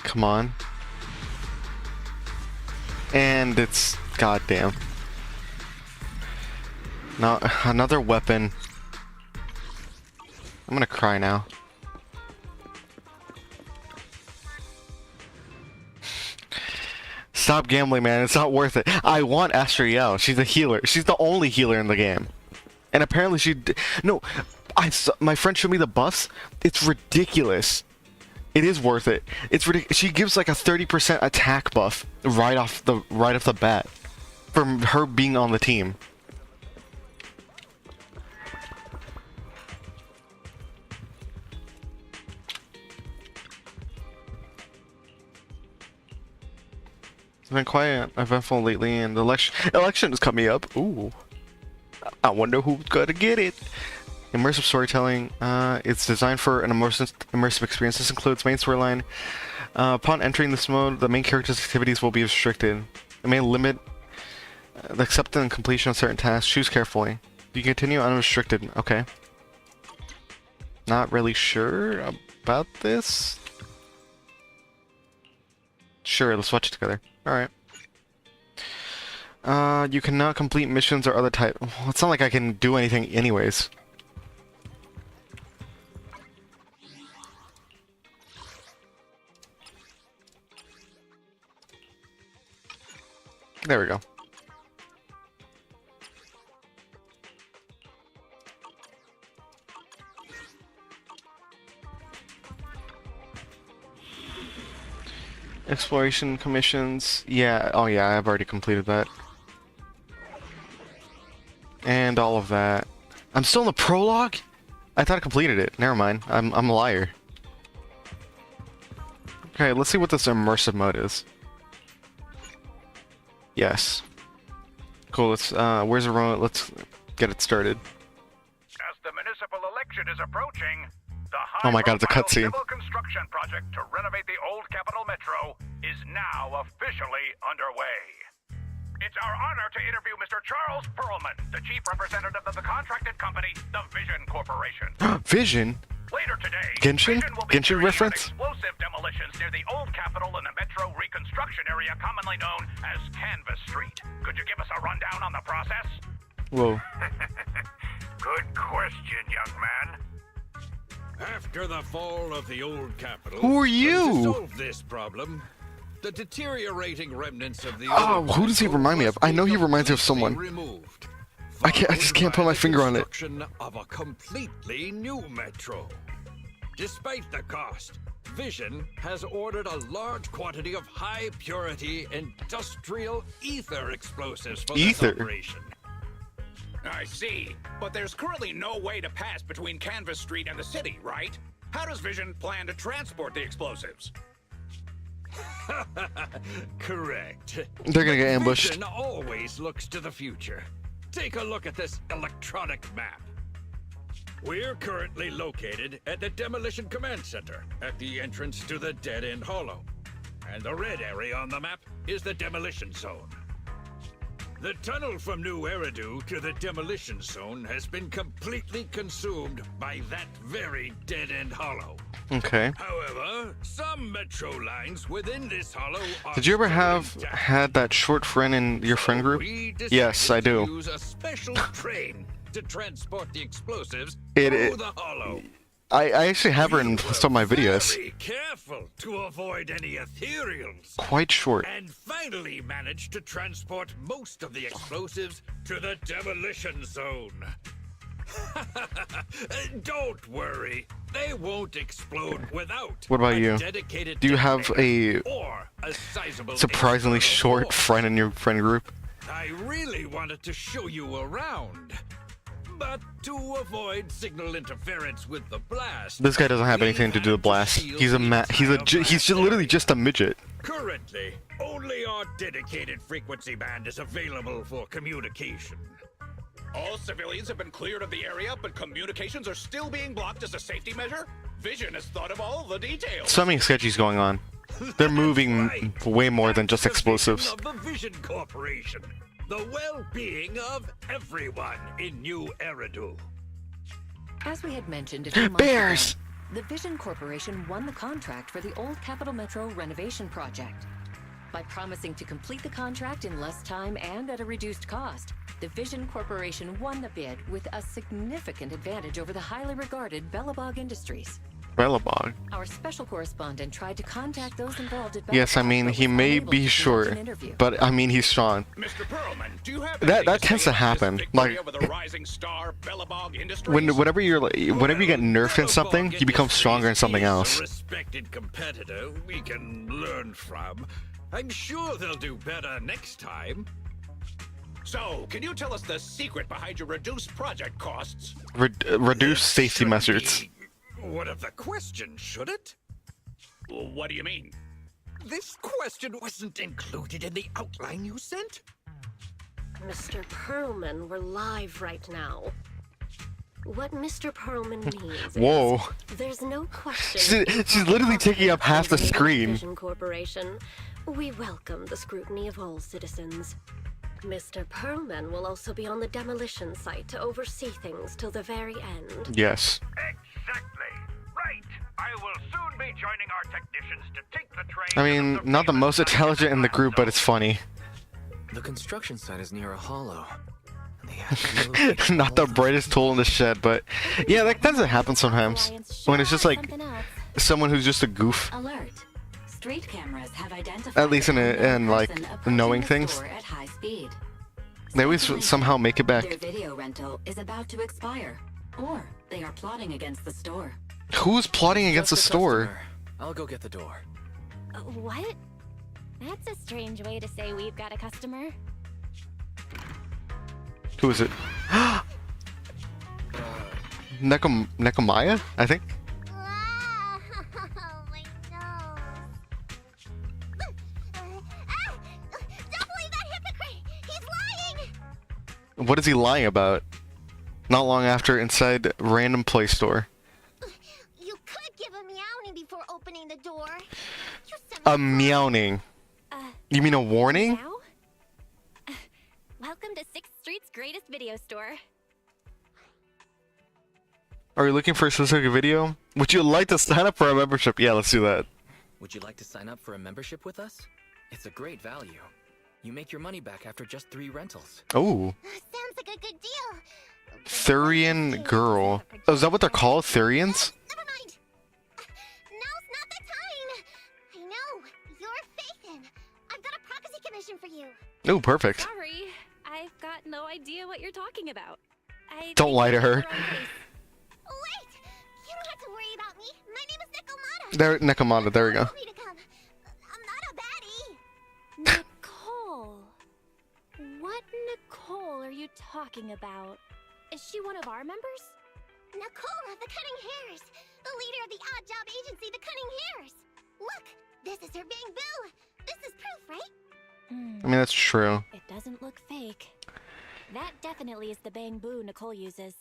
Come on. And it's... goddamn. No, another weapon. I'm gonna cry now. Stop gambling, man. It's not worth it. I want Astriel. She's a healer. She's the only healer in the game. And apparently no, my friend showed me the buffs. It's ridiculous. It is worth it. It's ridiculous. She gives like a 30% attack buff right off the bat from her being on the team. It's been quite eventful lately, and the election is coming up. Ooh, I wonder who's gonna get it. Immersive storytelling. It's designed for an immersive experience. This includes main storyline. Upon entering this mode, the main character's activities will be restricted. It may limit the acceptance and completion of certain tasks. Choose carefully. You continue unrestricted. Okay. Not really sure about this. Sure, let's watch it together. Alright. You cannot complete missions or other type. Well, it's not like I can do anything anyways. There we go. Exploration commissions. Yeah, oh yeah, I've already completed that. And all of that. I'm still in the prologue? I thought I completed it. Never mind. I'm a liar. Okay, let's see what this immersive mode is. Yes. Cool, let's where's the road? Let's get it started. As the municipal election is approaching, the Oh my god, it's a cutscene. civil construction project to renovate the old Capital Metro is now officially underway. It's our honor to interview Mr. Charles Perlman, the chief representative of the contracted company, the Vision Corporation. Vision? Later today, Genshin? Vision will be Genshin carrying out reference? explosive demolitions near the old Capitol and the Metro reconstruction area commonly known as Canvas Street. Could you give us a rundown on the process? Whoa. Good question, young man. After the fall of the old capital, Who are To you? solve this problem, the deteriorating remnants of the Oh, old who does he metro remind me of? must I know be he reminds me of completely someone. Removed, I just can't put my finger on it. Construction of a completely new metro. Despite the cost, Vision has ordered a large quantity of high-purity industrial ether explosives for this Ether? operation. I see. But there's currently no way to pass between Canvas Street and the city, right? How does Vision plan to transport the explosives? Correct. They're gonna get ambushed. Vision always looks to the future. Take a look at this electronic map. We're currently located at the Demolition Command Center, at the entrance to the dead-end hollow. And the red area on the map is the Demolition Zone. The tunnel from New Eridu to the Demolition Zone has been completely consumed by that very dead-end hollow. Okay. However, some metro lines within this hollow are Did you ever still have intact. had that short friend in your friend group? We Yes, I decided to do. Use a special train to transport the explosives It- through the hollow. I actually have her in some of my videos. Very careful to avoid any ethereals. Quite short. And finally managed to transport most of the explosives to the Demolition Zone. Don't worry, they won't explode without What about a you? dedicated Do you have detonator a or a sizable surprisingly external short force. friend in your friend group? I really wanted to show you around, but to avoid signal interference with the blast, This guy doesn't have anything to do with blast. He's a he's literally just a midget. Currently, only our dedicated frequency band is available for communication. All civilians have been cleared of the area, but communications are still being blocked as a safety measure? Vision has thought of all the details. Something sketchy's going on. They're moving Right. way more than just That's the vision explosives. of the Vision Corporation, the well-being of everyone in New Eridu. As we had mentioned a few months Bears! ago, the Vision Corporation won the contract for the Old Capital Metro renovation project. By promising to complete the contract in less time and at a reduced cost, the Vision Corporation won the bid with a significant advantage over the highly regarded Bellabog Industries. Bellabog. Our special correspondent tried to contact those involved at Yes, I Bellabog, mean but he was may unable be to conduct short, an interview. but I mean he's strong. Mr. Perlman, do you have That anything tends to say about happen. this victory Like over the rising star Bellabog Industries? whenever you get nerfed in something, you become stronger in something Is else. a respected competitor we can learn from. I'm sure they'll do better next time. So, can you tell us the secret behind your reduced project costs? Reduce safety Shouldn't measures. be one of the questions, should it? What do you mean? This question wasn't included in the outline you sent? Mr. Perlman, we're live right now. What Mr. Perlman means Whoa. is there's no question. She's literally taking up half the screen. Vision Corporation. We welcome the scrutiny of all citizens. Mr. Perlman will also be on the demolition site to oversee things till the very end. Yes. Exactly. Right. I will soon be joining our technicians to take the train. I mean, not the most intelligent in the group, but it's funny. The construction site is near a hollow. They have to locate Not the all brightest tool in the shed, but yeah, that tends to happen sometimes. When it's just like Something else. someone who's just a goof. Alert. Street cameras have identified At least in an a- unknown in, like, person approaching knowing the things. store at high speed. They always Speculation. somehow make it back. Their video rental is about to expire, or they are plotting against the store. Who's plotting against the Just a store? customer. I'll go get the door. What? That's a strange way to say we've got a customer. Who is it? Nekomaya, I think. My nose. Don't believe that hypocrite! He's lying! What is he lying about? Not long after, inside random Play Store. You could give a meowing before opening the door. You A meowing. You mean a warning? Now? Welcome to 6th Street's greatest video store. Are you looking for a specific video? Would you like to sign up for a membership? Yeah, let's do that. Would you like to sign up for a membership with us? It's a great value. You make your money back after just 3 rentals. Oh, Sounds like a good deal. Thurian girl. Oh, is that what they're called? Thurians? Never mind. Now's not the time. I know. You're Phaethon. I've got a prophecy commission for you. Oh, perfect. Sorry, I've got no idea what you're talking about. I Don't lie to her. Wait! You don't have to worry about me. There, Nekomata, there we go. Me to come. I'm not a baddie. Nicole. What Nicole are you talking about? Is she one of our members? Nicole of the Cunning Hairs, the leader of the odd job agency, the Cunning Hairs. Look, this is her bamboo. This is proof, right? I mean, that's true. It doesn't look fake. That definitely is the bamboo Nicole uses.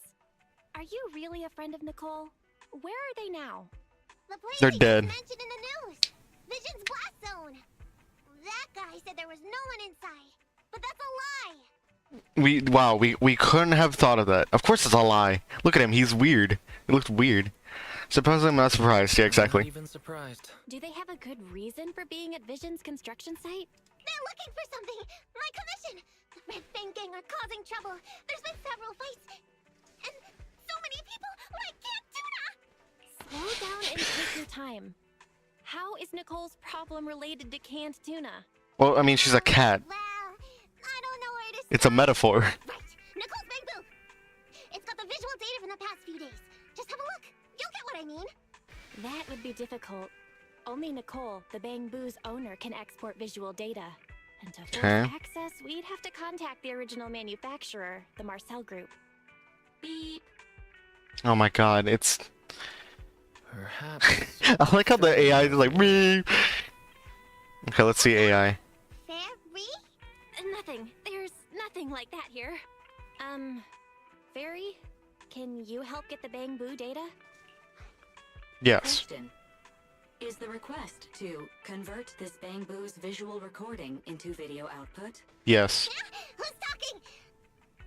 Are you really a friend of Nicole? Where are they now? The place They're dead. mentioned in the news. Vision's blast zone. That guy said there was no one inside, but that's a lie. We couldn't have thought of that. Of course it's a lie. Look at him, he's weird. It looked weird. Supposedly I'm not surprised. Yeah, Not exactly. even surprised. Do they have a good reason for being at Vision's construction site? They're looking for something. My commission. The Red Fang Gang are causing trouble. There's been several fights. And so many people like canned tuna. Slow down and take your time. How is Nicole's problem related to canned tuna? Well, I mean, she's a cat. Well, I don't know where to It's a metaphor. Right. Nicole's bamboo. It's got the visual data from the past few days. Just have a look. You'll get what I mean. That would be difficult. Only Nicole, the bamboo's owner, can export visual data. And to force access, we'd have to contact the original manufacturer, the Marcel Group. Beep. Oh my god, it's... Perhaps. I like how the AI is like... Meh. Okay, let's see AI. Fairy? Nothing. There's nothing like that here. Fairy? Can you help get the bamboo data? Yes. Question. Is the request to convert this bamboo's visual recording into video output? Yes. Who's talking?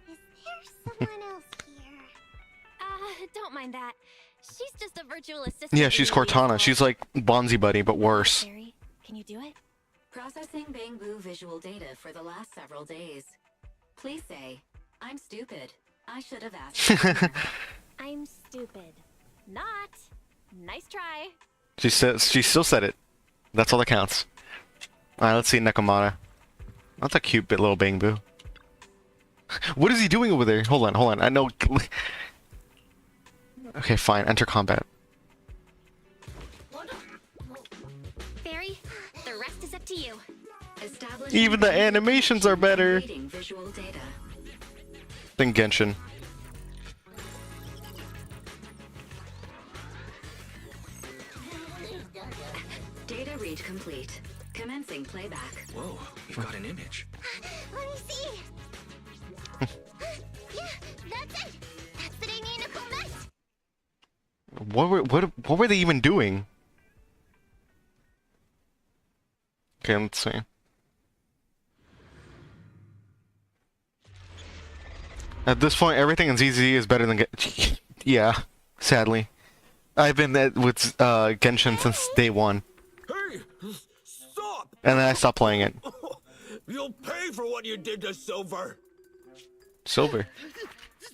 Is there someone else here? Don't mind that. She's just a virtual assistant. Yeah, she's Cortana. She's like Bonzi Buddy, but worse. Fairy, can you do it? Processing bamboo visual data for the last several days. Please say, I'm stupid. I should have asked. sooner." I'm stupid. Not. Nice try. She still said it. That's all that counts. Alright, let's see Nekomata. That's a cute bit little bamboo. What is he doing over there? Hold on. I know. Okay, fine. Enter combat. Fairy, the rest is up to you. Establishing Even the animations are better reading visual data. than Genshin. Data read complete. Commencing playback. Whoa, we've got an image. Let me see. Yeah, that's it. That's the day me and Nicole met. What were they even doing? Okay, let's see. At this point, everything in ZZ is better than yeah, sadly. I've been with Genshin since day one. Hey, stop! And then I stopped playing it. You'll pay for what you did to Silver. Silver.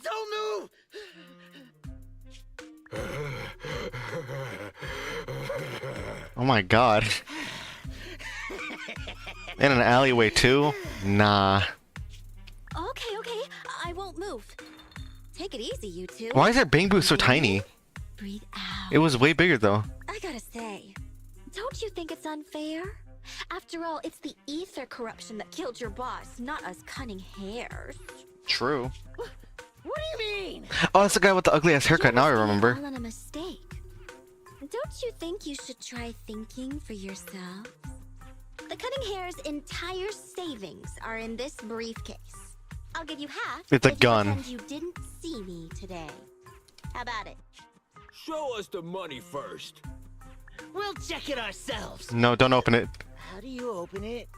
Don't move! Oh my god. In an alleyway too? Nah. Okay, I won't move. Take it easy, you two. Why is that bamboo so tiny? Breathe out. It was way bigger though. I gotta say, don't you think it's unfair? After all, it's the ether corruption that killed your boss, not us cunning hairs. True. What do you mean? Oh, that's the guy with the ugly ass haircut. Now I remember. All on a mistake. Don't you think you should try thinking for yourselves? The cunning hair's entire savings are in this briefcase. I'll give you half. It's a if you gun. pretend you didn't see me today. How about it? Show us the money first. We'll check it ourselves. No, don't open it. How do you open it?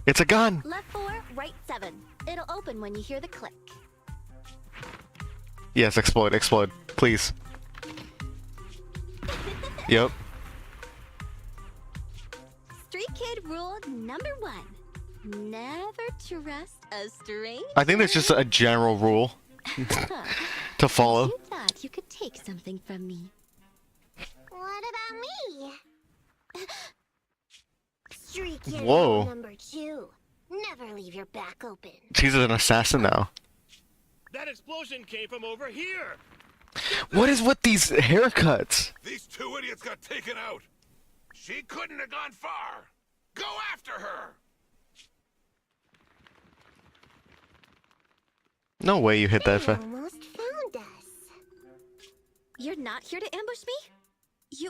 It's a gun. Left 4, right 7. It'll open when you hear the click. Yes, explode, please. Yep. Street kid rule number 1. Never trust a stranger. I think there's just a general rule to follow. You thought you could take something from me. What about me? Street kid Whoa. rule number 2. Never leave your back open. She's an assassin now. That explosion came from over here. What is with these haircuts? These two idiots got taken out. She couldn't have gone far. Go after her. No way you hit that. Almost found us. You're not here to ambush me?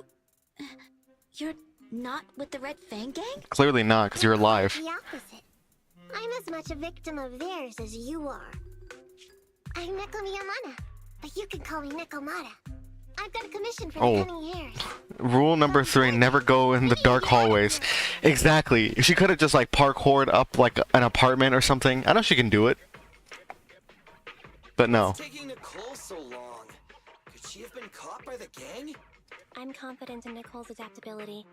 You're not with the Red Fang Gang? Clearly not, because you're alive. The opposite. I'm as much a victim of theirs as you are. I'm Neko Miyamana, but you can call me Nekomata. I've got a commission for the coming years. Rule number 3, never go in the dark hallways. Exactly. She could have just like parkoured up like an apartment or something. I know she can do it. But no. What's taking Nicole so long? Could she have been caught by the gang? I'm confident in Nicole's adaptability,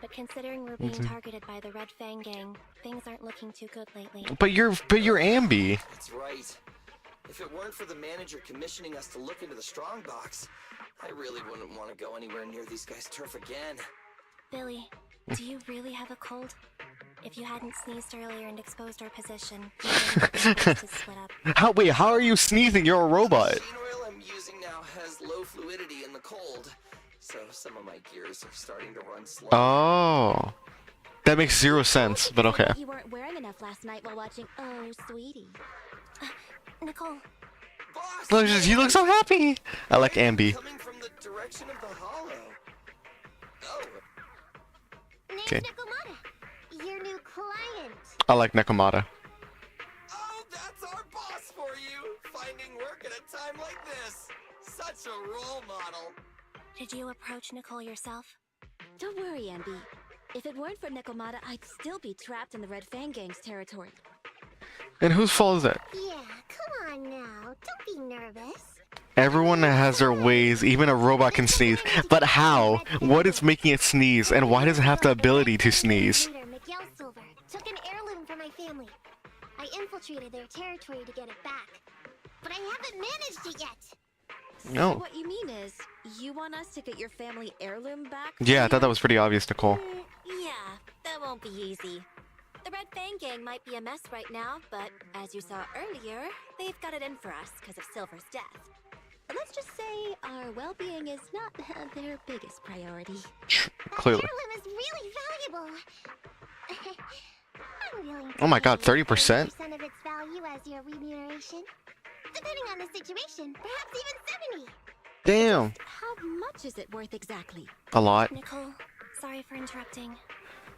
but considering we're being targeted by the Red Fang Gang, things aren't looking too good lately. But you're Ambi. That's right. If it weren't for the manager commissioning us to look into the strongbox, I really wouldn't want to go anywhere near these guys' turf again. Billy, do you really have a cold? If you hadn't sneezed earlier and exposed our position, you wouldn't have to split up. How are you sneezing? You're a robot. The machine oil I'm using now has low fluidity in the cold, so some of my gears are starting to run slow. Oh. That makes 0 sense, but okay. You weren't wearing enough last night while watching Oh, Sweetie. Nicole. Boss, Look, you look so happy. I like Ambi. coming from the direction of the hollow. Oh, Name's Okay. Nekomata, your new client. I like Nekomata. oh, that's our boss for you. Finding work at a time like this. Such a role model. Did you approach Nicole yourself? Don't worry, Ambi. If it weren't for Nekomata, I'd still be trapped in the Red Fang Gang's territory. And whose fault is that? Yeah, come on now. Don't be nervous. Everyone has their ways, even a robot can sneeze. But how? What is making it sneeze, and why does it have the ability to sneeze? Leader, Miguel Silver, took an heirloom from my family. I infiltrated their territory to get it back. But I haven't managed it yet. No. So what you mean is, you want us to get your family heirloom back? Yeah, I thought that was pretty obvious, Nicole. Yeah, that won't be easy. The Red Fang Gang might be a mess right now, but as you saw earlier, they've got it in for us because of Silver's death. Let's just say our well-being is not their biggest priority. Clearly. Heirloom is really valuable. I'm willing to Oh my god, pay 30%? 30% of its value as your remuneration. Depending on the situation, perhaps even 70. Damn. How much is it worth exactly? A lot. Nicole, sorry for interrupting.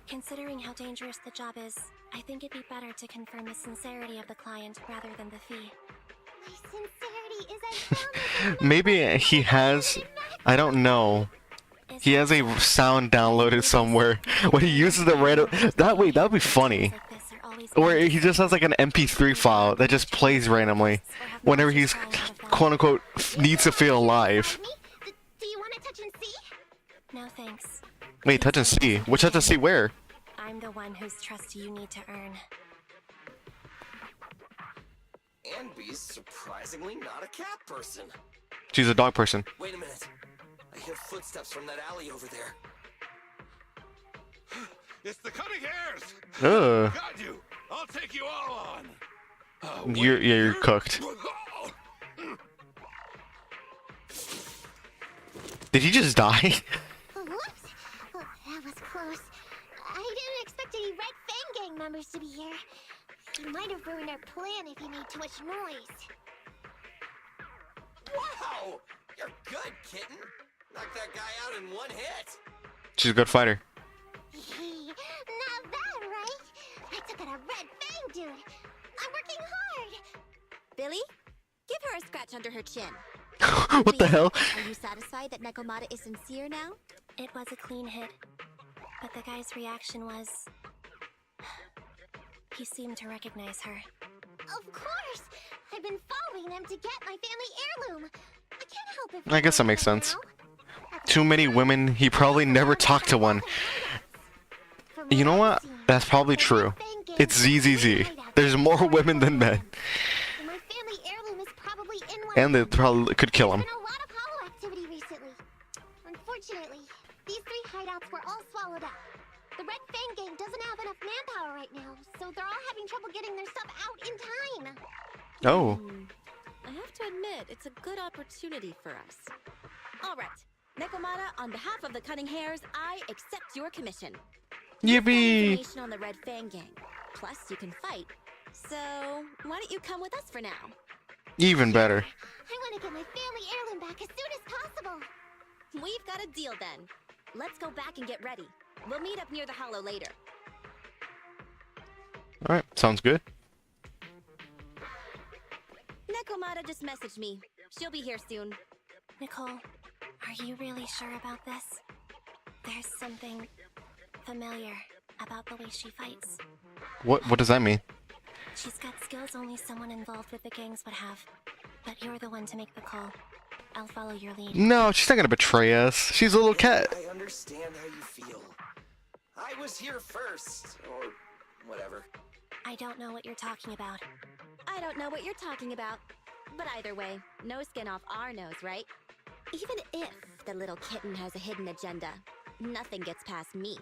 Considering how dangerous the job is, I think it'd be better to confirm the sincerity of the client rather than the fee. My sincerity is as long as Maybe he has... I don't know. He has a sound downloaded somewhere when he uses the random... That would be funny. Or he just has like an MP3 file that just plays randomly whenever he's quote-unquote needs to feel alive. Do you want to touch and see? No thanks. Wait, touch and see? Which touch and see where? I'm the one whose trust you need to earn. Anby's surprisingly not a cat person. She's a dog person. Wait a minute. I hear footsteps from that alley over there. It's the cutting hairs. Ugh. Got you. I'll take you all on. You're cooked. Did he just die? Whoops! Oh, that was close. I didn't expect any Red Fang Gang members to be here. He might have ruined our plan if he made too much noise. Wow! You're good, kitten. Knocked that guy out in one hit. She's a good fighter. Not bad, right? I took out a Red Fang dude. I'm working hard. Billy, give her a scratch under her chin. What the hell? Are you satisfied that Nekomata is sincere now? It was a clean hit, but the guy's reaction was... He seemed to recognize her. Of course! I've been following them to get my family heirloom. I can't help it. I guess that makes sense. Too many women, he probably never talked to one. You know what? That's probably true. It's ZZZ. There's more women than men. My family heirloom is probably in one. And they probably could kill him. There's been a lot of hollow activity recently. Unfortunately, these 3 hideouts were all swallowed up. The Red Fang Gang doesn't have enough manpower right now, so they're all having trouble getting their stuff out in time. Oh. I have to admit, it's a good opportunity for us. All right, Nekomata, on behalf of the Cunning Hares, I accept your commission. Yippee! Information on the Red Fang gang. Plus, you can fight. So, why don't you come with us for now? Even better. I want to get my family heirloom back as soon as possible. We've got a deal then. Let's go back and get ready. We'll meet up near the hollow later. Alright, sounds good. Nekomata just messaged me. She'll be here soon. Nicole, are you really sure about this? There's something familiar about the way she fights. What does that mean? She's got skills only someone involved with the gangs would have. But you're the one to make the call. I'll follow your lead. No, she's not gonna betray us. She's a little cat. I understand how you feel. I was here first, or whatever. I don't know what you're talking about. I don't know what you're talking about. But either way, no skin off our nose, right? Even if the little kitten has a hidden agenda, nothing gets past me.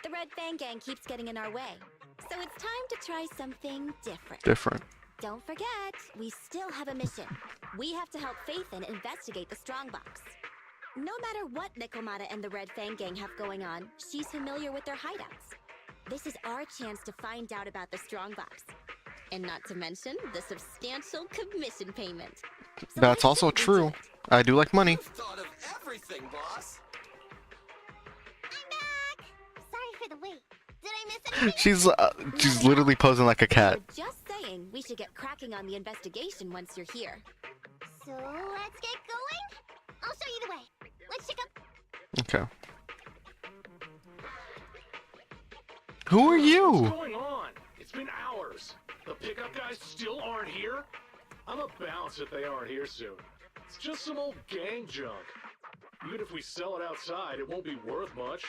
The Red Fang gang keeps getting in our way. So it's time to try something different. Different. Don't forget, we still have a mission. We have to help Faithin investigate the strongbox. No matter what Nekomata and the Red Fang gang have going on, she's familiar with their hideouts. This is our chance to find out about the strongbox. And not to mention the substantial commission payment. So That's also true. I do like money. You've thought of everything, boss. I'm back! Sorry for the wait. Did I miss anything? She's literally posing like a cat. We're just saying we should get cracking on the investigation once you're here. So let's get going? I'll show you the way. Let's check up. Okay. Who are you? What's going on? It's been hours. The pickup guys still aren't here? I'm a bounce if they aren't here soon. It's just some old gang junk. Even if we sell it outside, it won't be worth much.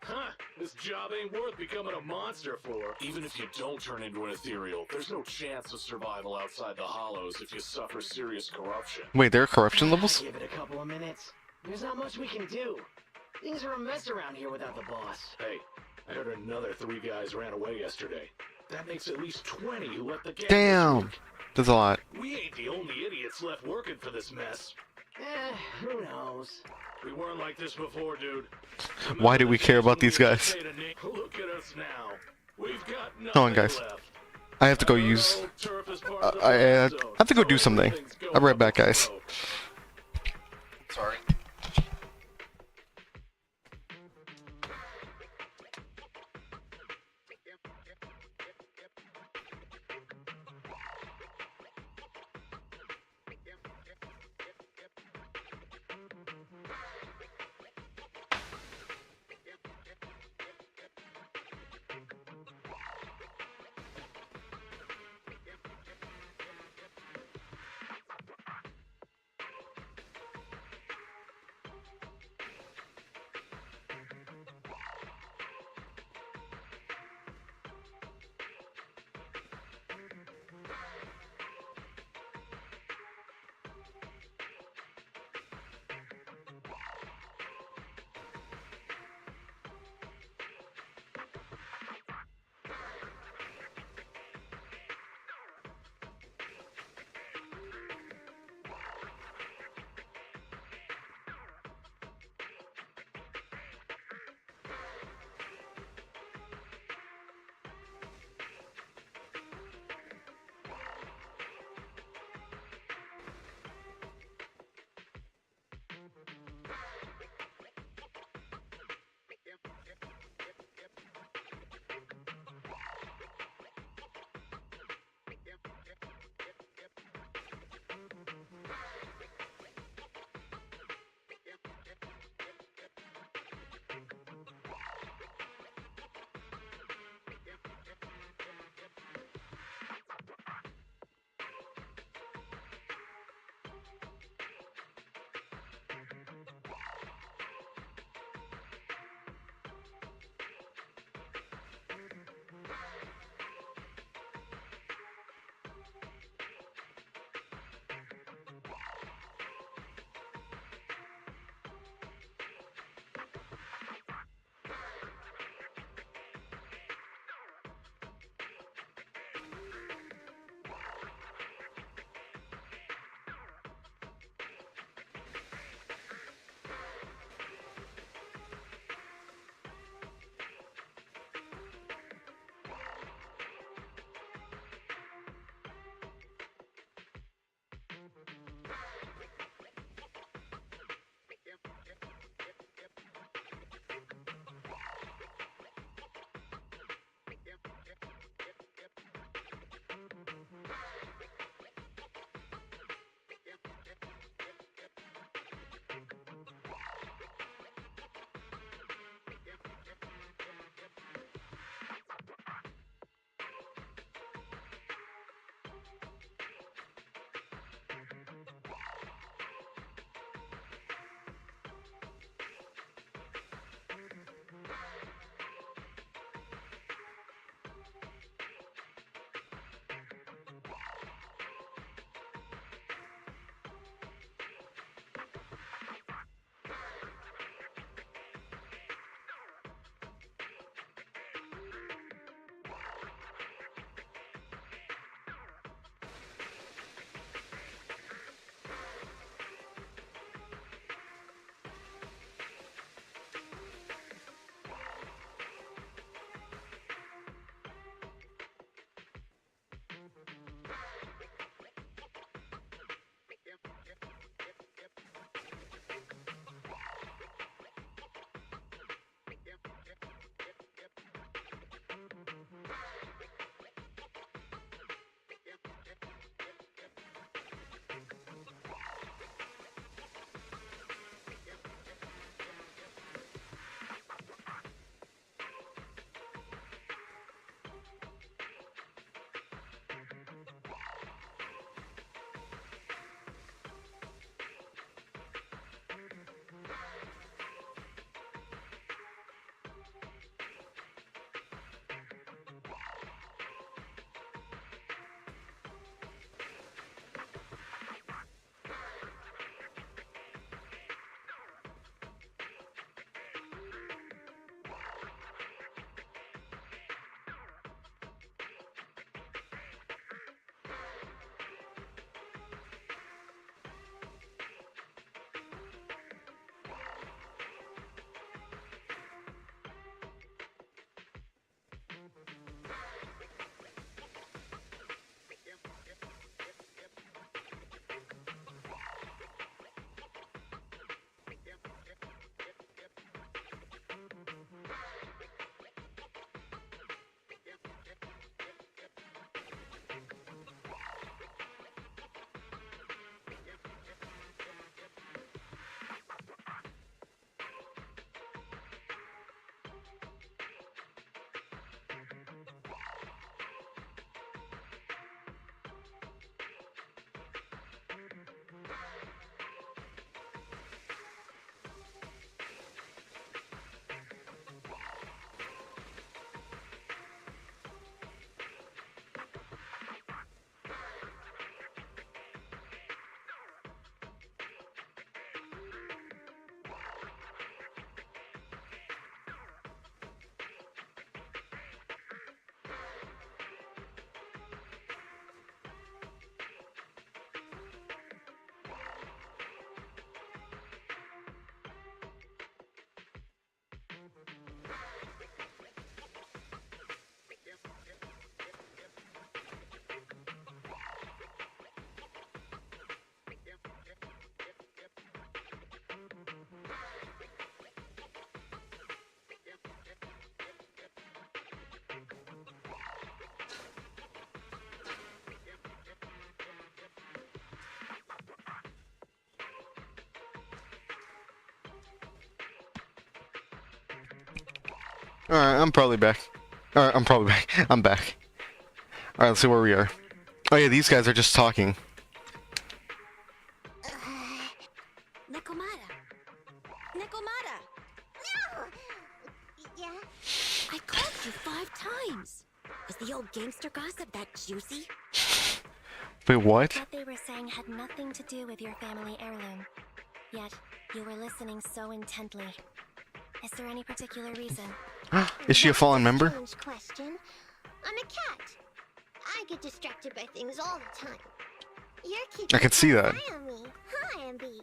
Huh, this job ain't worth becoming a monster for. Even if you don't turn into an ethereal, there's no chance of survival outside the hollows if you suffer serious corruption. Wait, there are corruption levels? Give it a couple of minutes. There's not much we can do. Things are a mess around here without the boss. Hey, I heard another 3 guys ran away yesterday. That makes at least 20 who left the gang. Damn! That's a lot. We ain't the only idiots left working for this mess. Who knows? We weren't like this before, dude. Why do we care about these guys? Look at us now. We've got Hold on, guys. left. I have to go use... I have to go do something. I'll be right back, guys. Sorry. Alright, I'm probably back. Alright, I'm probably back. I'm back. Alright, let's see where we are. Oh yeah, these guys are just talking. Nekomata. Nekomata. No! Yeah? I called you 5 times. Is the old gangster gossip that juicy? Wait, what? What they were saying had nothing to do with your family heirloom. Yet, you were listening so intently. Is there any particular reason? Is she a fallen member? Strange question. I'm a cat. I get distracted by things all the time. You're keeping I can see that. an eye on me. Hi, Ambi.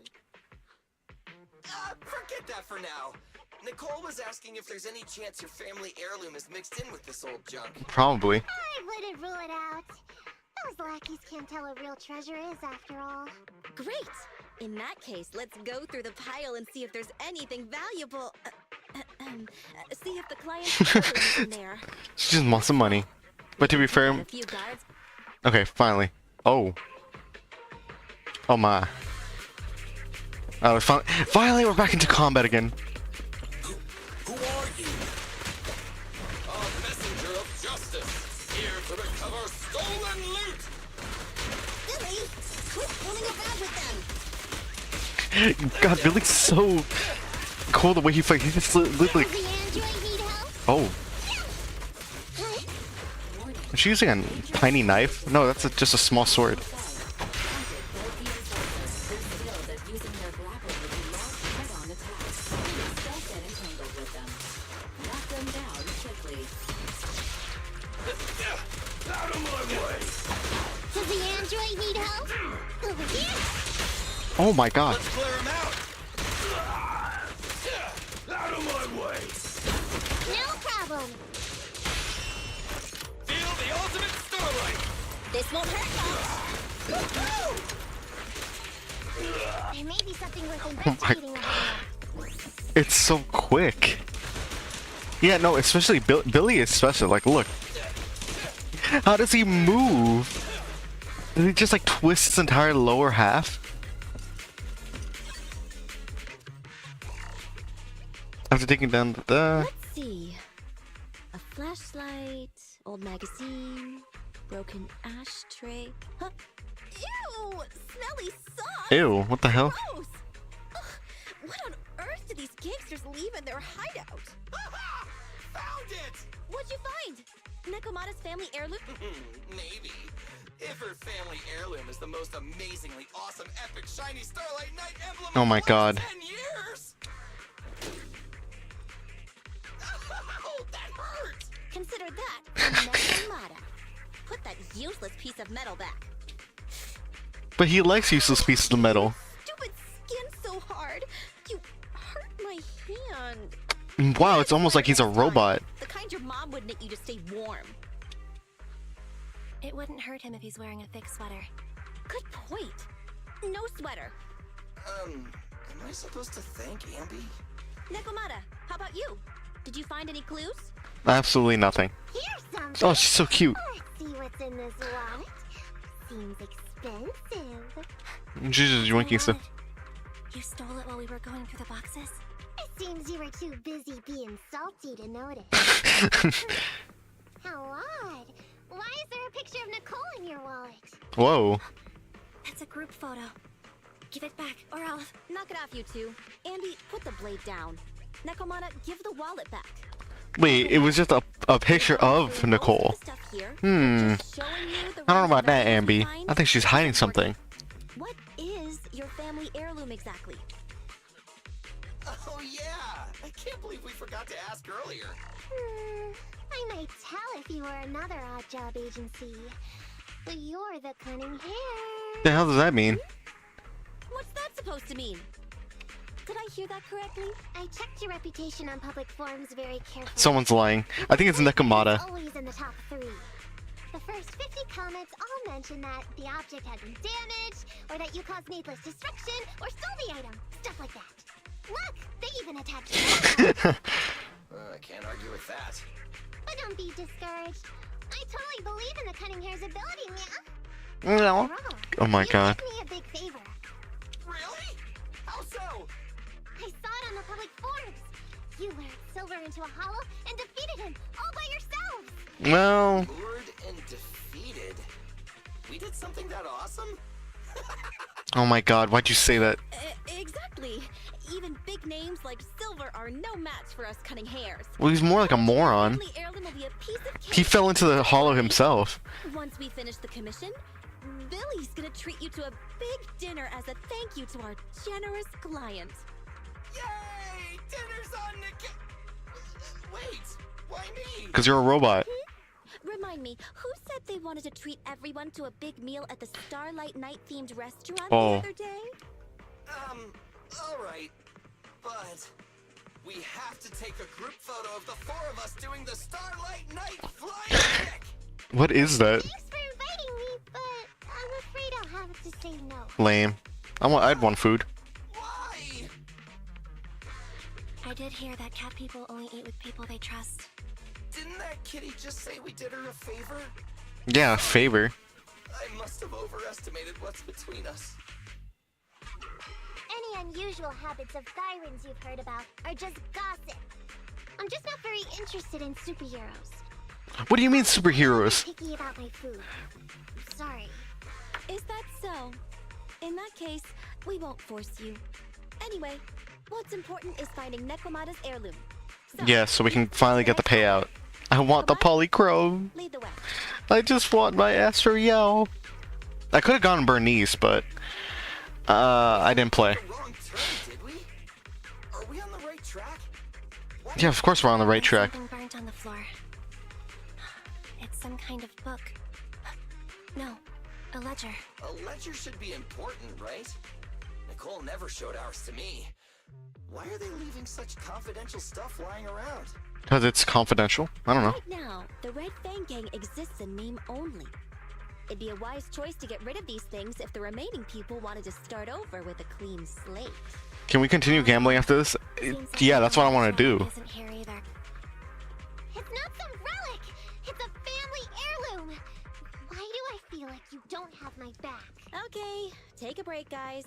Forget that for now. Nicole was asking if there's any chance your family heirloom is mixed in with this old junk. Probably. I wouldn't rule it out. Those lackeys can't tell what real treasure is, after all. Great! In that case, let's go through the pile and see if there's anything valuable. See if the client's is in there. She just wants some money. But to be fair... A few guards. Okay, finally. Oh. Oh my. Oh, finally we're back into combat again. Who are you? A messenger of justice, here to recover stolen loot! Billy, quit fooling around with them! God, Billy's so cool the way he fights. He's literally... Oh. Is she using a tiny knife? No, that's just a small sword. Does the android need help? Over here! Oh my god. Let's clear him out! Out of my way! No problem. Feel the ultimate starlight! This won't hurt us! There may be something worth Oh investigating my... over there. It's so quick. Yeah, no, especially Billy is special. Like, look. How does he move? Does he just like twist his entire lower half? After taking down the... Let's see. A flashlight, old magazine, broken ashtray. Huh? Ew! Smelly sauce! Ew, what the hell? Gross! Ugh, what on earth do these gangsters leave in their hideout? Found it! What'd you find? Nekomata's family heirloom? Maybe. If her family heirloom is the most amazingly awesome, epic, shiny Starlight Knight emblem Oh my of the god. last 10 years! Oh, that hurt! Consider that Nekomata. Put that useless piece of metal back. But he likes useless pieces of metal. Stupid skin so hard. You hurt my hand. Wow, it's almost like he's a robot. The kind your mom would knit you to stay warm. It wouldn't hurt him if he's wearing a thick sweater. Good point. No sweater. Am I supposed to thank Ambi? Nekomata, how about you? Did you find any clues? Absolutely nothing. Here's something. Oh, she's so cute. Let's see what's in this wallet. Seems expensive. She's just winking stuff. You stole it while we were going through the boxes? It seems you were too busy being salty to notice. How odd. Why is there a picture of Nicole in your wallet? Whoa. That's a group photo. Give it back, or I'll... Knock it off, you two. Andy, put the blade down. Nekomata, give the wallet back. Wait, it was just a picture of Nicole. I don't know about that, Ambi. I think she's hiding something. What is your family heirloom exactly? Oh yeah! I can't believe we forgot to ask earlier. I might tell if you were another odd job agency. But you're the cunning hair. The hell does that mean? What's that supposed to mean? Did I hear that correctly? I checked your reputation on public forums very carefully. Someone's lying. I think it's Nekomata. Always in the top 3. The first 50 comments all mention that the object had been damaged, or that you caused needless destruction, or stole the item. Stuff like that. Look, they even attached I can't argue with that. But don't be discouraged. I totally believe in the cunning hair's ability, yeah? No. Oh my god. You did me a big favor. Really? How so? I saw it on the public forums. You lured Silver into a hollow and defeated defeated him all by yourselves. Well, Lured and defeated? We did something that awesome? oh my god, why'd you say that? Exactly. Even big names like Silver are no match for us cutting hairs. Well, he's more like a moron. Family heirloom will be a piece of cake. He fell into the hollow himself. Once we finish the commission, Billy's gonna treat you to a big dinner as a thank you to our generous client. Yay! Dinner's on the Wait, why me? Because you're a robot. Remind me, who said they wanted to treat everyone to a big meal at the Starlight Night themed restaurant the other day? Alright. But we have to take a group photo of the four of us doing the Starlight Night flying kick. What is that? Thanks for inviting me, but I'm afraid I'll have to say no. Lame. I'd want food. Why? I did hear that cat people only eat with people they trust. Didn't that kitty just say we did her a favor? Yeah, a favor. I must have overestimated what's between us. Any unusual habits of Thyrans you've heard about are just gossip. I'm just not very interested in superheroes. What do you mean superheroes? Picky about my food. Sorry. Is that so? In that case, we won't force you. Anyway, what's important is finding Nekomata's heirloom. Yeah, so we can finally get the payout. I want the polychrome. Lead the way. I just want my Astroyel. I could have gone Bernice, but I didn't play. Wrong turn, did we? Are we on the right track? Yeah, of course we're on the right track. Something burnt on the floor. It's some kind of book. No, a ledger. A ledger should be important, right? Nicole never showed ours to me. Why are they leaving such confidential stuff lying around? Because it's confidential. I don't know. Right now, the Red Fang Gang exists in name only. It'd be a wise choice to get rid of these things if the remaining people wanted to start over with a clean slate. Can we continue gambling after this? Yeah, that's what I want to do. Isn't here either. It's not some relic! It's a family heirloom! Why do I feel like you don't have my back? Okay, take a break, guys.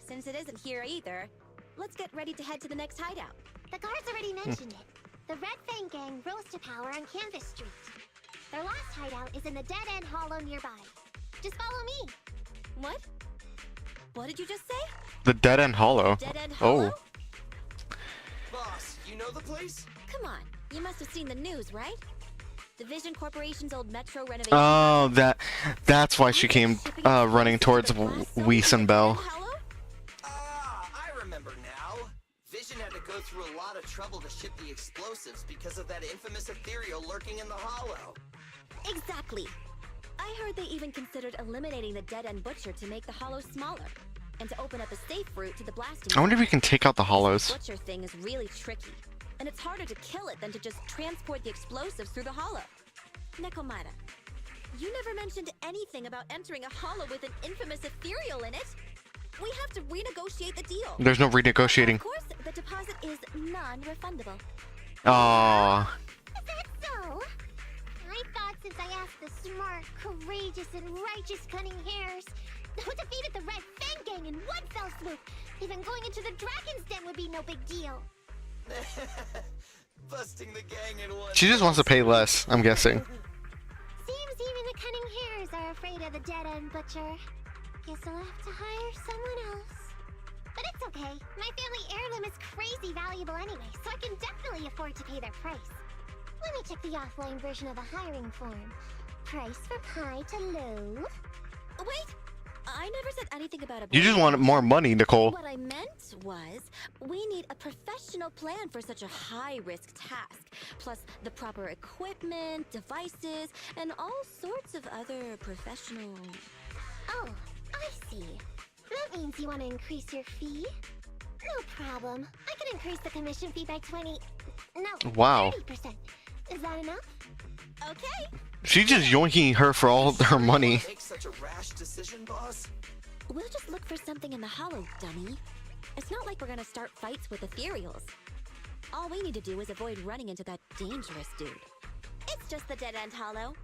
Since it isn't here either, let's get ready to head to the next hideout. The guards already mentioned it. The Red Fang Gang rose to power on Canvas Street. Their last hideout is in the dead-end hollow nearby. Just follow me. What? What did you just say? The Dead End Hollow. Dead End Hollow? Oh. Boss, you know the place? Come on, you must have seen the news, right? Division Corporation's old metro renovation. Oh, that's why she came running towards Weiss and Bell. I remember now. Vision had to go through a lot of trouble to ship the explosives because of that infamous ethereal lurking in the hollow. Exactly. I heard they even considered eliminating the dead-end butcher to make the hollow smaller, and to open up a safe route to the blasting. I wonder if we can take out the hollows. The butcher thing is really tricky, and it's harder to kill it than to just transport the explosives through the hollow. Nekomata, you never mentioned anything about entering a hollow with an infamous ethereal in it. We have to renegotiate the deal. There's no renegotiating. Of course, the deposit is non-refundable. Aww. Is that so? I thought since I asked the smart, courageous, and righteous Cunning Hares who defeated the Red Fang Gang in one fell swoop, even going into the Dragon's Den would be no big deal. Busting the gang in one. She just wants to pay less, I'm guessing. Seems even the Cunning Hares are afraid of the dead-end butcher. Guess I'll have to hire someone else. But it's okay. My family heirloom is crazy valuable anyway, so I can definitely afford to pay their price. Let me check the offline version of the hiring form. Price for high to low. Wait! I never said anything about a You just want more money, Nicole. What I meant was, we need a professional plan for such a high-risk task, plus the proper equipment, devices, and all sorts of other professional... Oh, I see. That means you want to increase your fee? No problem. I can increase the commission fee by 20... No, Wow. 30%. Is that enough? Okay. She's just yoinking her for all her money. Make such a rash decision, boss? We'll just look for something in the hollow, dummy. It's not like we're gonna start fights with ethereals. All we need to do is avoid running into that dangerous dude. It's just the dead-end hollow.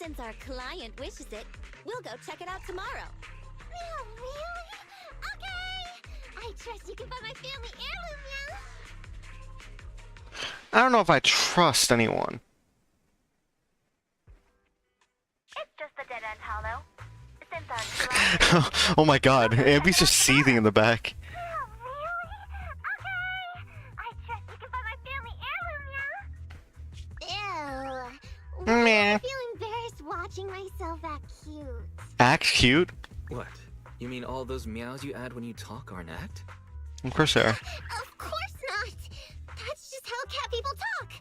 Since our client wishes it, we'll go check it out tomorrow. Oh, really? Okay! I trust you can find my family heirloom now! I don't know if I trust anyone. It's just the dead-end hollow. Since our Oh my god, Ambi's just seething in the back. I trust you can find my family heirloom now. Ew. Meh. Why do I feel embarrassed watching myself act cute? Act cute? What? You mean all those meows you add when you talk aren't act? Of course they are. Of course not. That's just how cat people talk.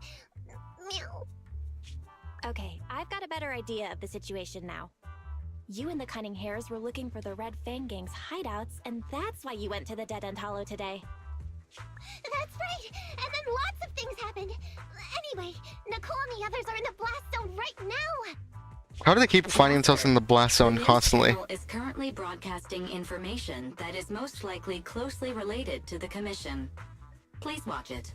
Meow. Okay, I've got a better idea of the situation now. You and the Cunning Hares were looking for the Red Fang Gang's hideouts, and that's why you went to the Dead End Hollow today. That's right. And then lots of things happened. Anyway, Nicole and the others are in the blast zone right now. How do they keep finding themselves in the blast zone constantly? Channel is currently broadcasting information that is most likely closely related to the commission. Please watch it.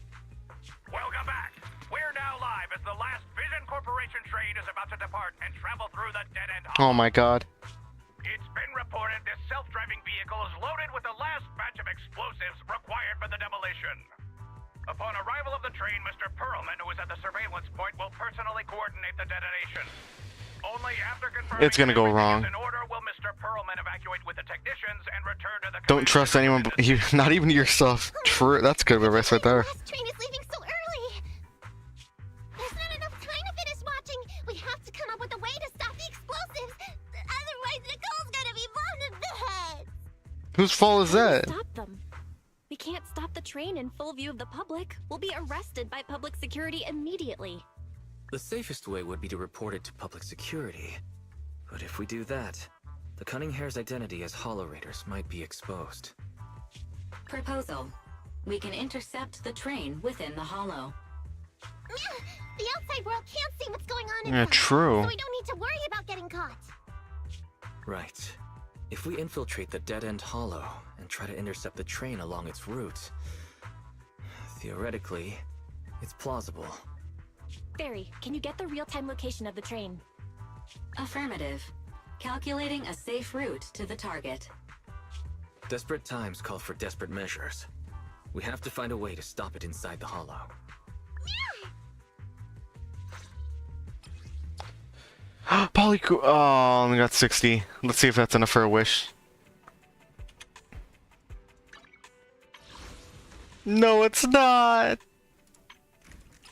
Welcome back. We're now live as the last Vision Corporation train is about to depart and travel through the dead-end Oh hollow. my god. It's been reported this self-driving vehicle is loaded with the last batch of explosives required for the demolition. Upon arrival of the train, Mr. Perlman, who is at the surveillance point, will personally coordinate the detonation. Only after confirming It's gonna go wrong. in order will Mr. Perlman evacuate with the technicians and return to the Don't trust anyone, not even yourself. True, that's good advice right there. The last train is leaving so early. There's not enough time to finish watching. We have to come up with a way to stop the explosives. Otherwise, Nicole's gonna be bombed in the head. Whose fault is that? Stop them. We can't stop the train in full view of the public. We'll be arrested by public security immediately. The safest way would be to report it to public security. But if we do that, the Cunning Hare's identity as Hollow Raiders might be exposed. Proposal. We can intercept the train within the hollow. The outside world can't see what's going on Yeah, inside. true. So we don't need to worry about getting caught. Right. If we infiltrate the dead-end hollow and try to intercept the train along its route, theoretically, it's plausible. Barry, can you get the real-time location of the train? Affirmative. Calculating a safe route to the target. Desperate times call for desperate measures. We have to find a way to stop it inside the hollow. Polyco. Oh, only got 60. Let's see if that's enough for a wish. No, it's not.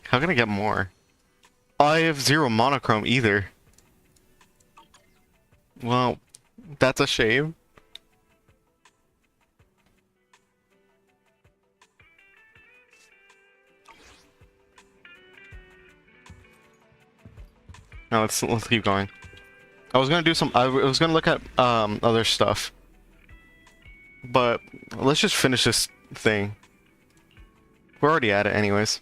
How can I get more? I have 0 monochrome either. Well, that's a shame. No, let's keep going. I was gonna do some. I was gonna look at other stuff, but let's just finish this thing. We're already at it, anyways.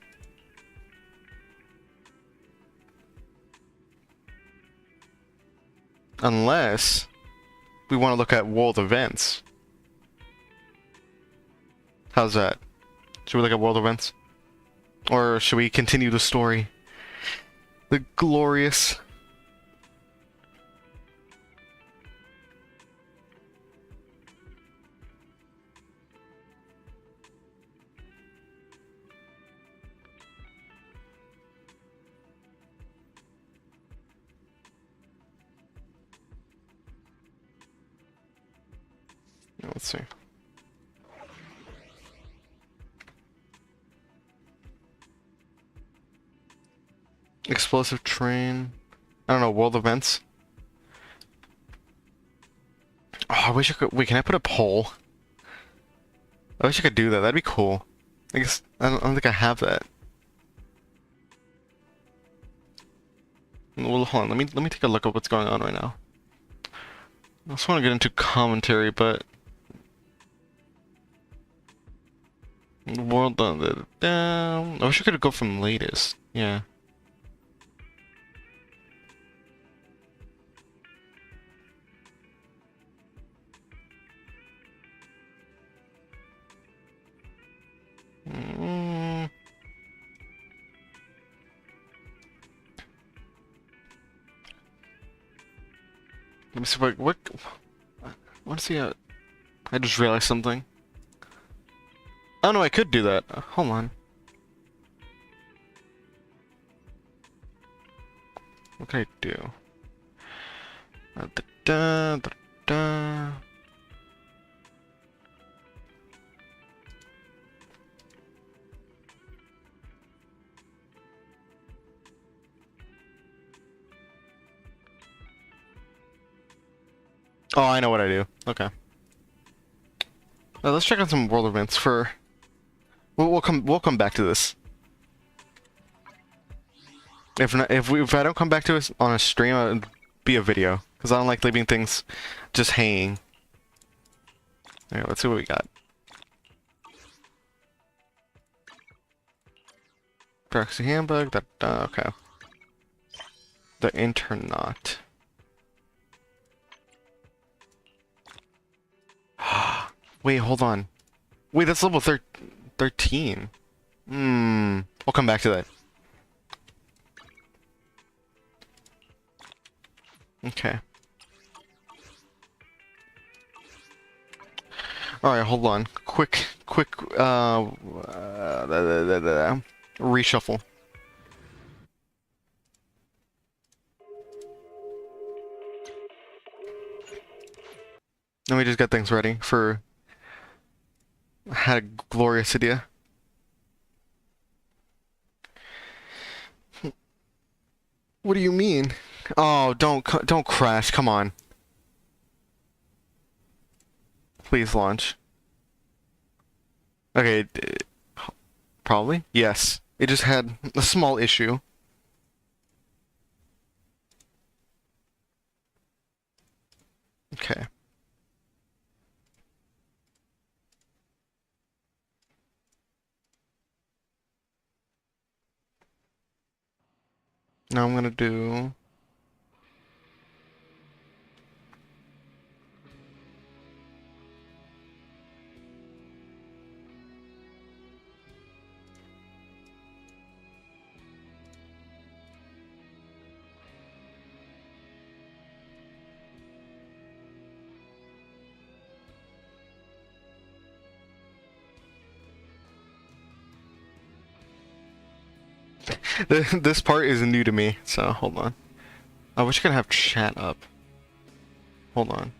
Unless we want to look at world events. How's that? Should we look at world events? Or should we continue the story? The glorious... Let's see. Explosive train. I don't know, world events. Oh, I wish I could. Wait, can I put a poll? I wish I could do that. That'd be cool. I guess I don't think I have that. Well, hold on. Let me take a look at what's going on right now. I just want to get into commentary, but world down. I wish I could go from latest. Yeah. Let me see what is he at? I just realized something. Oh no, I could do that. Hold on. What can I do? Da, da, da. Oh, I know what I do. Okay. Let's check out some world events for. We'll come back to this. If I don't come back to it on a stream, it'll be a video because I don't like leaving things just hanging. Alright, let's see what we got. Proxy handbook. That okay. The Internaut. Wait, hold on. Wait, that's level 13. We'll come back to that. Okay. Alright, hold on. Quick, reshuffle. Let me just get things ready for... Had a glorious idea. What do you mean? Oh, don't crash, come on. Please launch. Okay, probably? Yes. It just had a small issue. Okay. Now I'm gonna do... This part is new to me, so hold on. I wish I could have chat up. Hold on.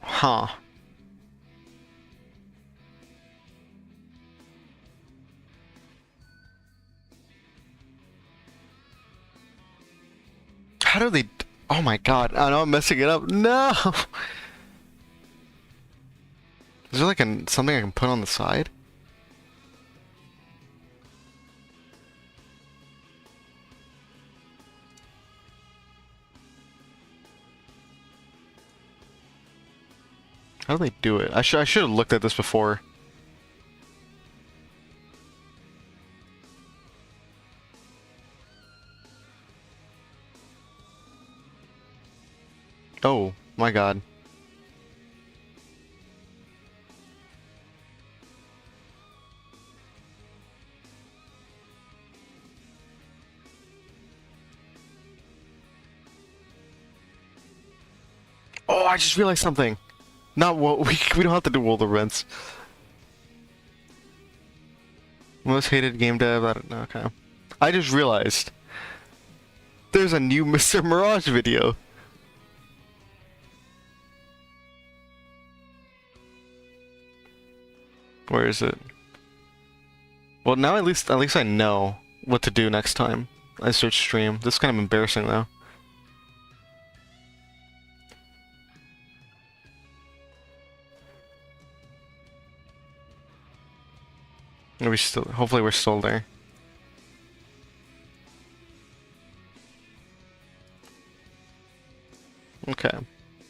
Huh. How do they... Oh my god, I know I'm messing it up. No! Is there like something I can put on the side? How do they do it? I should have looked at this before. Oh my god. Oh, I just realized something. Not what we don't have to do all the rents. Most hated game dev. I don't know. Okay. I just realized there's a new Mr. Mirage video. Where is it? Well, now at least I know what to do next time I search stream. This is kind of embarrassing though. Hopefully we're still there. Okay.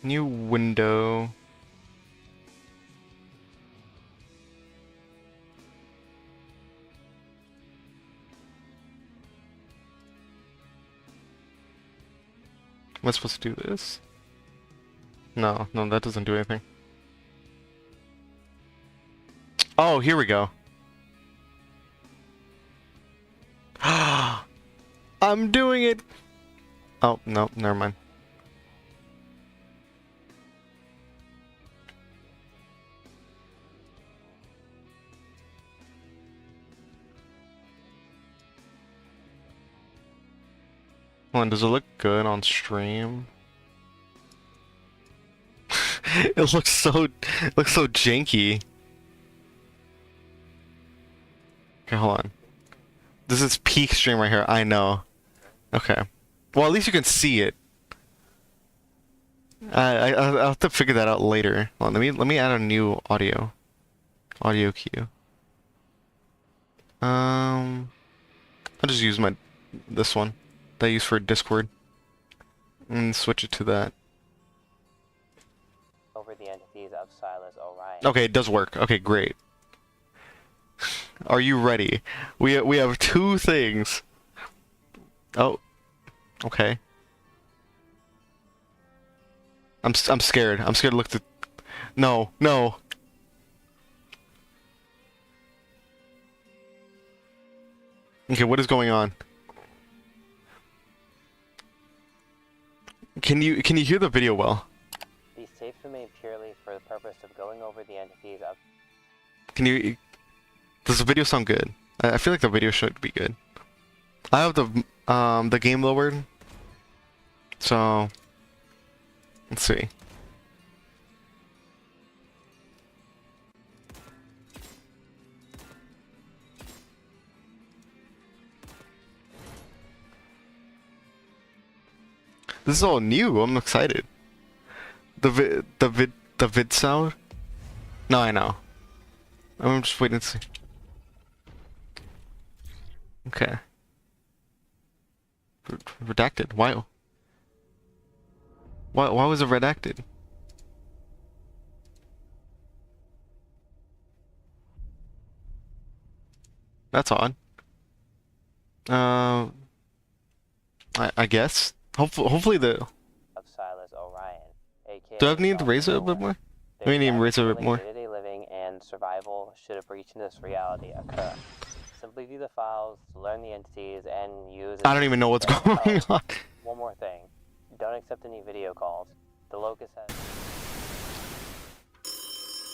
New window. Am I supposed to do this? No, that doesn't do anything. Oh, here we go. I'm doing it! Oh, no, never mind. Hold on, does it look good on stream? It looks so janky. Okay, hold on. This is peak stream right here. I know. Okay. Well, at least you can see it. I'll have to figure that out later. Hold on, let me add a new audio cue. I'll just use this one that I use for Discord and switch it to that. Over the entities of Silas Orion. Okay, it does work. Okay, great. Are you ready? We have two things. Oh, okay. I'm scared. I'm scared to look at. No. Okay, what is going on? Can you hear the video well? These tapes were made purely for the purpose of going over the entities of. Does the video sound good? I feel like the video should be good. I have the game lowered, so let's see. This is all new. I'm excited. The vid sound? No, I know. I'm just waiting to see. Okay. Redacted. Why? Why was it redacted? That's odd. I guess. Hopefully the. Of Silas Orion, aka Do I need to raise it a bit more? I need to raise it a bit more. Day-to-day living and survival should a breach in this reality occur. Simply view the files, learn the entities, and use. I don't even know what's going on. One more thing. Don't accept any video calls. The Locust has.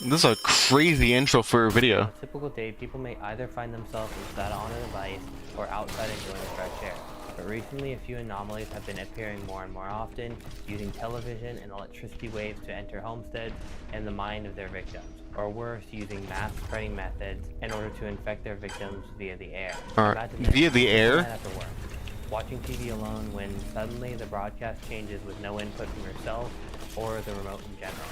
This is a crazy intro for a video. On a typical day, people may either find themselves sat on a device or outside enjoying the fresh air. But recently, a few anomalies have been appearing more and more often, using television and electricity waves to enter homesteads and the mind of their victims, or worse, using mass spreading methods in order to infect their victims via the air. Alright, via the air? Watching TV alone when suddenly the broadcast changes with no input from yourself or the remote in general.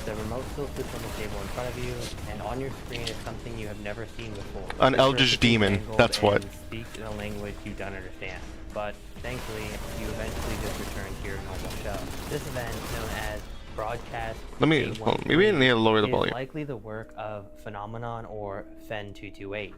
The remote still sits on the table in front of you, and on your screen is something you have never seen before. An eldritch demon, that's what. Speaks in a language you don't understand. But thankfully, you eventually just return to your normal show. This event, known as Broadcast maybe I need to lower the volume. Is likely the work of Phenomenon or Fen228,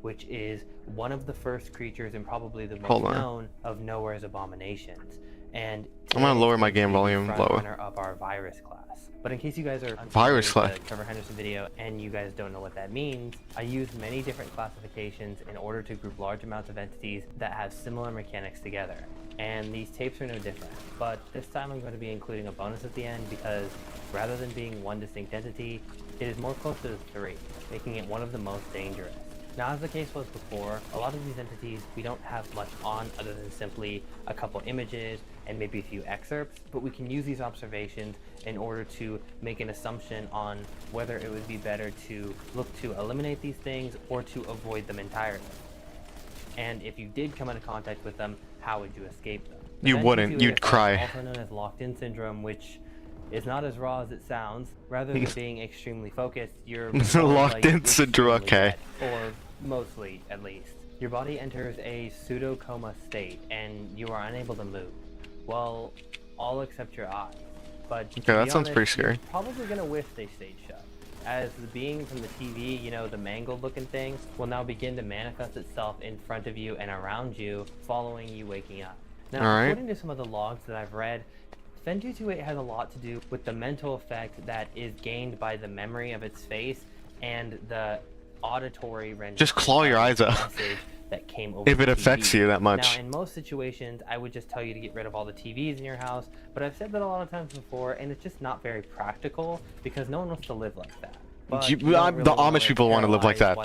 which is one of the first creatures and probably the most known of Nowhere's abominations. And I'm gonna lower my game volume lower. Of our virus class. But in case you guys are virus class the Trevor Henderson video and you guys don't know what that means, I used many different classifications in order to group large amounts of entities that have similar mechanics together. And these tapes are no different. But this time I'm going to be including a bonus at the end because rather than being one distinct entity, it is more closer to three, making it one of the most dangerous. Now, as the case was before, a lot of these entities we don't have much on other than simply a couple images and maybe a few excerpts, but we can use these observations in order to make an assumption on whether it would be better to look to eliminate these things or to avoid them entirely. And if you did come into contact with them, how would you escape them? You wouldn't, you'd cry. Also known as locked-in syndrome, which is not as raw as it sounds. Rather than being extremely focused, you're locked-in syndrome, okay. Or mostly, at least. Your body enters a pseudo-coma state, and you are unable to move. Well, all except your eyes. But okay, that sounds pretty scary. You're probably gonna wish they stayed shut, as the being from the TV, you know, the mangled-looking thing, will now begin to manifest itself in front of you and around you, following you waking up. Now, according to some of the logs that I've read, Fen228 has a lot to do with the mental effect that is gained by the memory of its face and the auditory rendering. Just claw your eyes out that came over if it affects you that much. Now, in most situations, I would just tell you to get rid of all the TVs in your house, but I've said that a lot of times before, and it's just not very practical because no one wants to live like that. The Amish people want to live like that.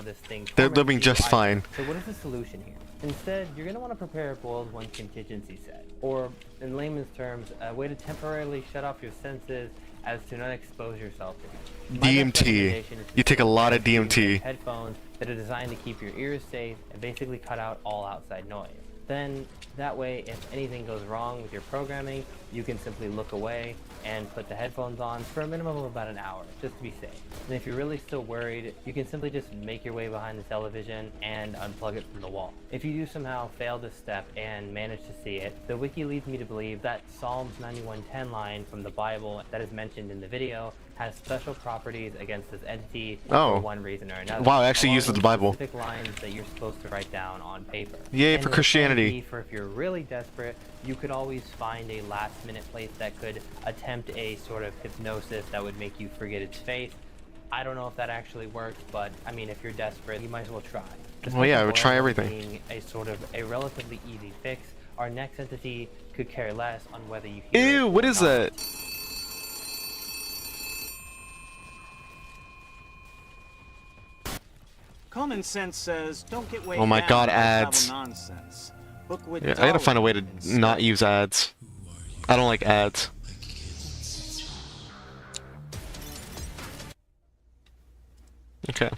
They're living just fine. So what is the solution here? Instead, you're going to want to prepare a boiled one contingency set, or in layman's terms, a way to temporarily shut off your senses as to not expose yourself to it. DMT. You take a lot of DMT. Headphones that are designed to keep your ears safe and basically cut out all outside noise. Then, that way, if anything goes wrong with your programming, you can simply look away and put the headphones on for a minimum of about an hour, just to be safe. And if you're really still worried, you can simply just make your way behind the television and unplug it from the wall. If you do somehow fail this step and manage to see it, the wiki leads me to believe that Psalms 91:10 line from the Bible that is mentioned in the video has special properties against this entity for one reason or another. Wow, I actually used the Bible. Specific lines that you're supposed to write down on paper. Yay And for the Christianity. for if you're really desperate, you could always find a last-minute place that could attempt a sort of hypnosis that would make you forget its faith. I don't know if that actually works, but I mean, if you're desperate, you might as well try. Well, yeah, I would try everything. Being a sort of a relatively easy fix, our next entity could care less on whether you hear Ew, what is that? Common sense says don't get weighed Oh my down God, by ads. travel nonsense. Book with Yeah, I gotta find a way to Darwin not use ads. I don't like ads. Okay.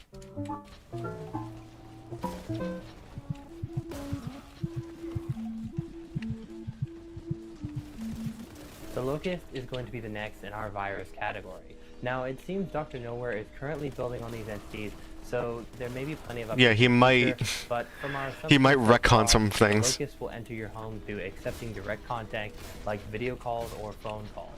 The Locust is going to be the next in our virus category. Now, it seems Dr. Nowhere is currently building on these entities, so there may be plenty of Yeah, he updates in the might. future, but from our He might assumptions so retcon far, some the things. Locust will enter your home through accepting direct contact like video calls or phone calls.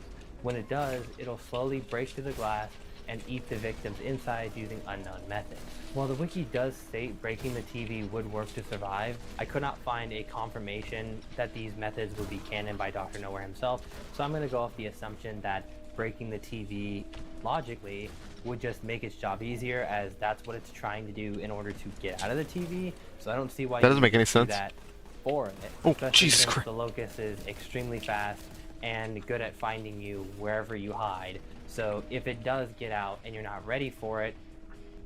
When it does, it'll slowly break through the glass and eat the victims inside using unknown methods. While the wiki does state breaking the TV would work to survive, I could not find a confirmation that these methods would be canon by Dr. Nowhere himself, so I'm going to go off the assumption that breaking the TV logically would just make its job easier, as that's what it's trying to do in order to get out of the TV. So I don't see why That you doesn't make would any do sense. that for it. Oh, especially Jesus since Christ. the Locust is extremely fast and good at finding you wherever you hide. So if it does get out and you're not ready for it,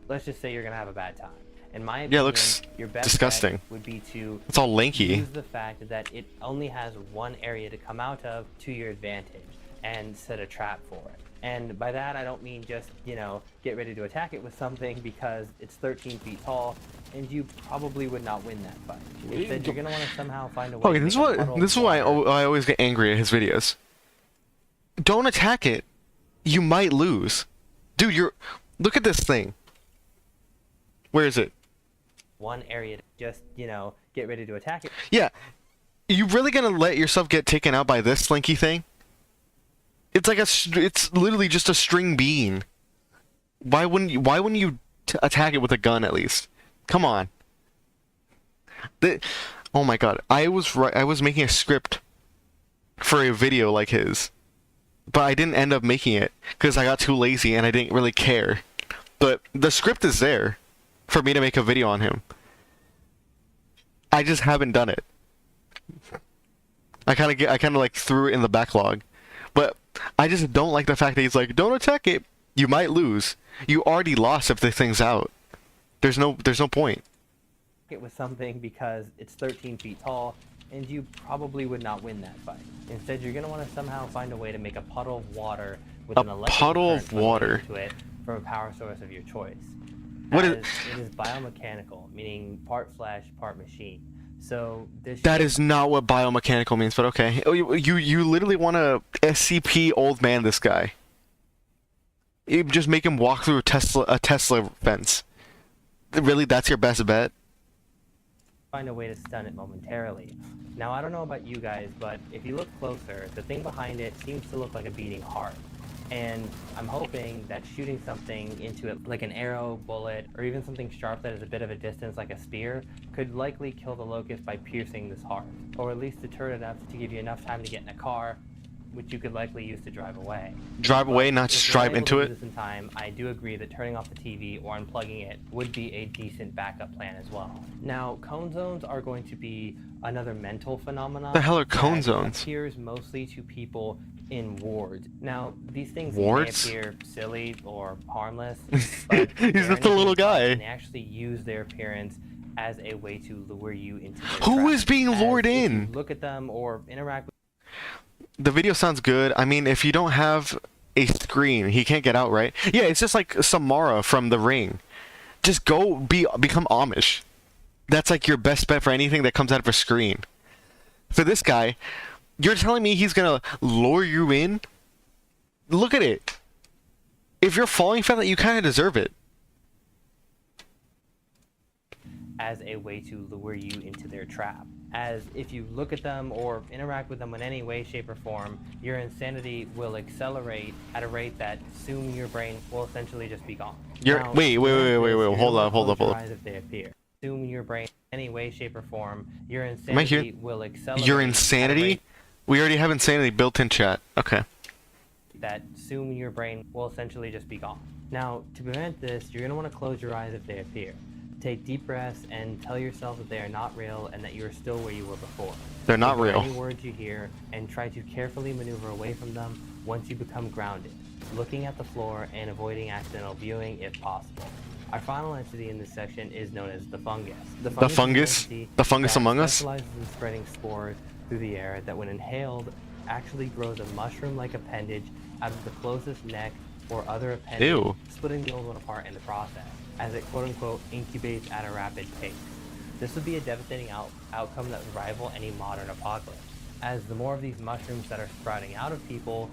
let's just say you're gonna have a bad time. In my opinion, Yeah, it looks your best disgusting. bet would be to It's all lanky. use the fact that it only has one area to come out of to your advantage and set a trap for it. And by that, I don't mean just, you know, get ready to attack it with something because it's 13 feet tall and you probably would not win that fight. Instead, you're gonna want to somehow find a way Okay, to this is make a what puddle this is of why water. I always get angry at his videos. Don't attack it. You might lose. Dude, look at this thing. Where is it? One area to just, you know, get ready to attack it. Yeah. You really gonna let yourself get taken out by this slinky thing? It's like it's literally just a string bean. Why wouldn't you attack it with a gun at least? Come on. Oh my God. I was making a script for a video like his. But I didn't end up making it because I got too lazy and I didn't really care. But the script is there for me to make a video on him. I just haven't done it. I kind of like threw it in the backlog. But I just don't like the fact that he's like, don't attack it. You might lose. You already lost if the thing's out. There's no point. It with something because it's 13 feet tall and you probably would not win that fight. Instead, you're going to want to somehow find a way to make a puddle of water with an electric puddle current of flowing water? into it from a power source of your choice. What As is- It is biomechanical, meaning part flesh, part machine. So this That is not what biomechanical means, but okay. Oh, you literally want to SCP old man this guy. You just make him walk through a Tesla fence. Really, that's your best bet? find a way to stun it momentarily. Now, I don't know about you guys, but if you look closer, the thing behind it seems to look like a beating heart. And I'm hoping that shooting something into it, like an arrow, bullet, or even something sharp that is a bit of a distance like a spear, could likely kill the Locust by piercing this heart, or at least deter it enough to give you enough time to get in a car, which you could likely use to drive away. Drive away, not If just you're drive unable into to it? do this in time, I do agree that turning off the TV or unplugging it would be a decent backup plan as well. Now, cone zones are going to be another mental phenomenon. The hell are cone that zones? Appears mostly to people in wards. Now, these things Wards? may appear silly or harmless, but He's they're just a little anything but, guy. and they actually use their appearance as a way to lure you into their Who trap. is being lured As if in? you look at them or interact with The video sounds good. I mean, if you don't have a screen, he can't get out, right? Yeah, it's just like Samara from The Ring. Just go become Amish. That's like your best bet for anything that comes out of a screen. For this guy, you're telling me he's gonna lure you in? Look at it. If you're falling for that, you kind of deserve it. as a way to lure you into their trap. As if you look at them or interact with them in any way, shape, or form, your insanity will accelerate at a rate that soon your brain will essentially just be gone. Now, Wait, hold up. If they appear. Soon your brain, any way, shape, or form, your Am I here? insanity will accelerate. Your at a insanity? rate We already have insanity built in chat. Okay. that soon your brain will essentially just be gone. Now, to prevent this, you're going to want to close your eyes if they appear. Take deep breaths and tell yourself that they are not real and that you are still where you were before. They're not Ignore real. any words you hear and try to carefully maneuver away from them once you become grounded, looking at the floor and avoiding accidental viewing if possible. Our final entity in this section is known as the fungus. The fungus? is an entity The fungus that among us? specializes in spreading spores through the air that when inhaled actually grows a mushroom-like appendage out of the closest neck or other appendage, Ew. splitting the old one apart in the process, as it quote-unquote incubates at a rapid pace. This would be a devastating outcome that would rival any modern apocalypse, as the more of these mushrooms that are sprouting out of people,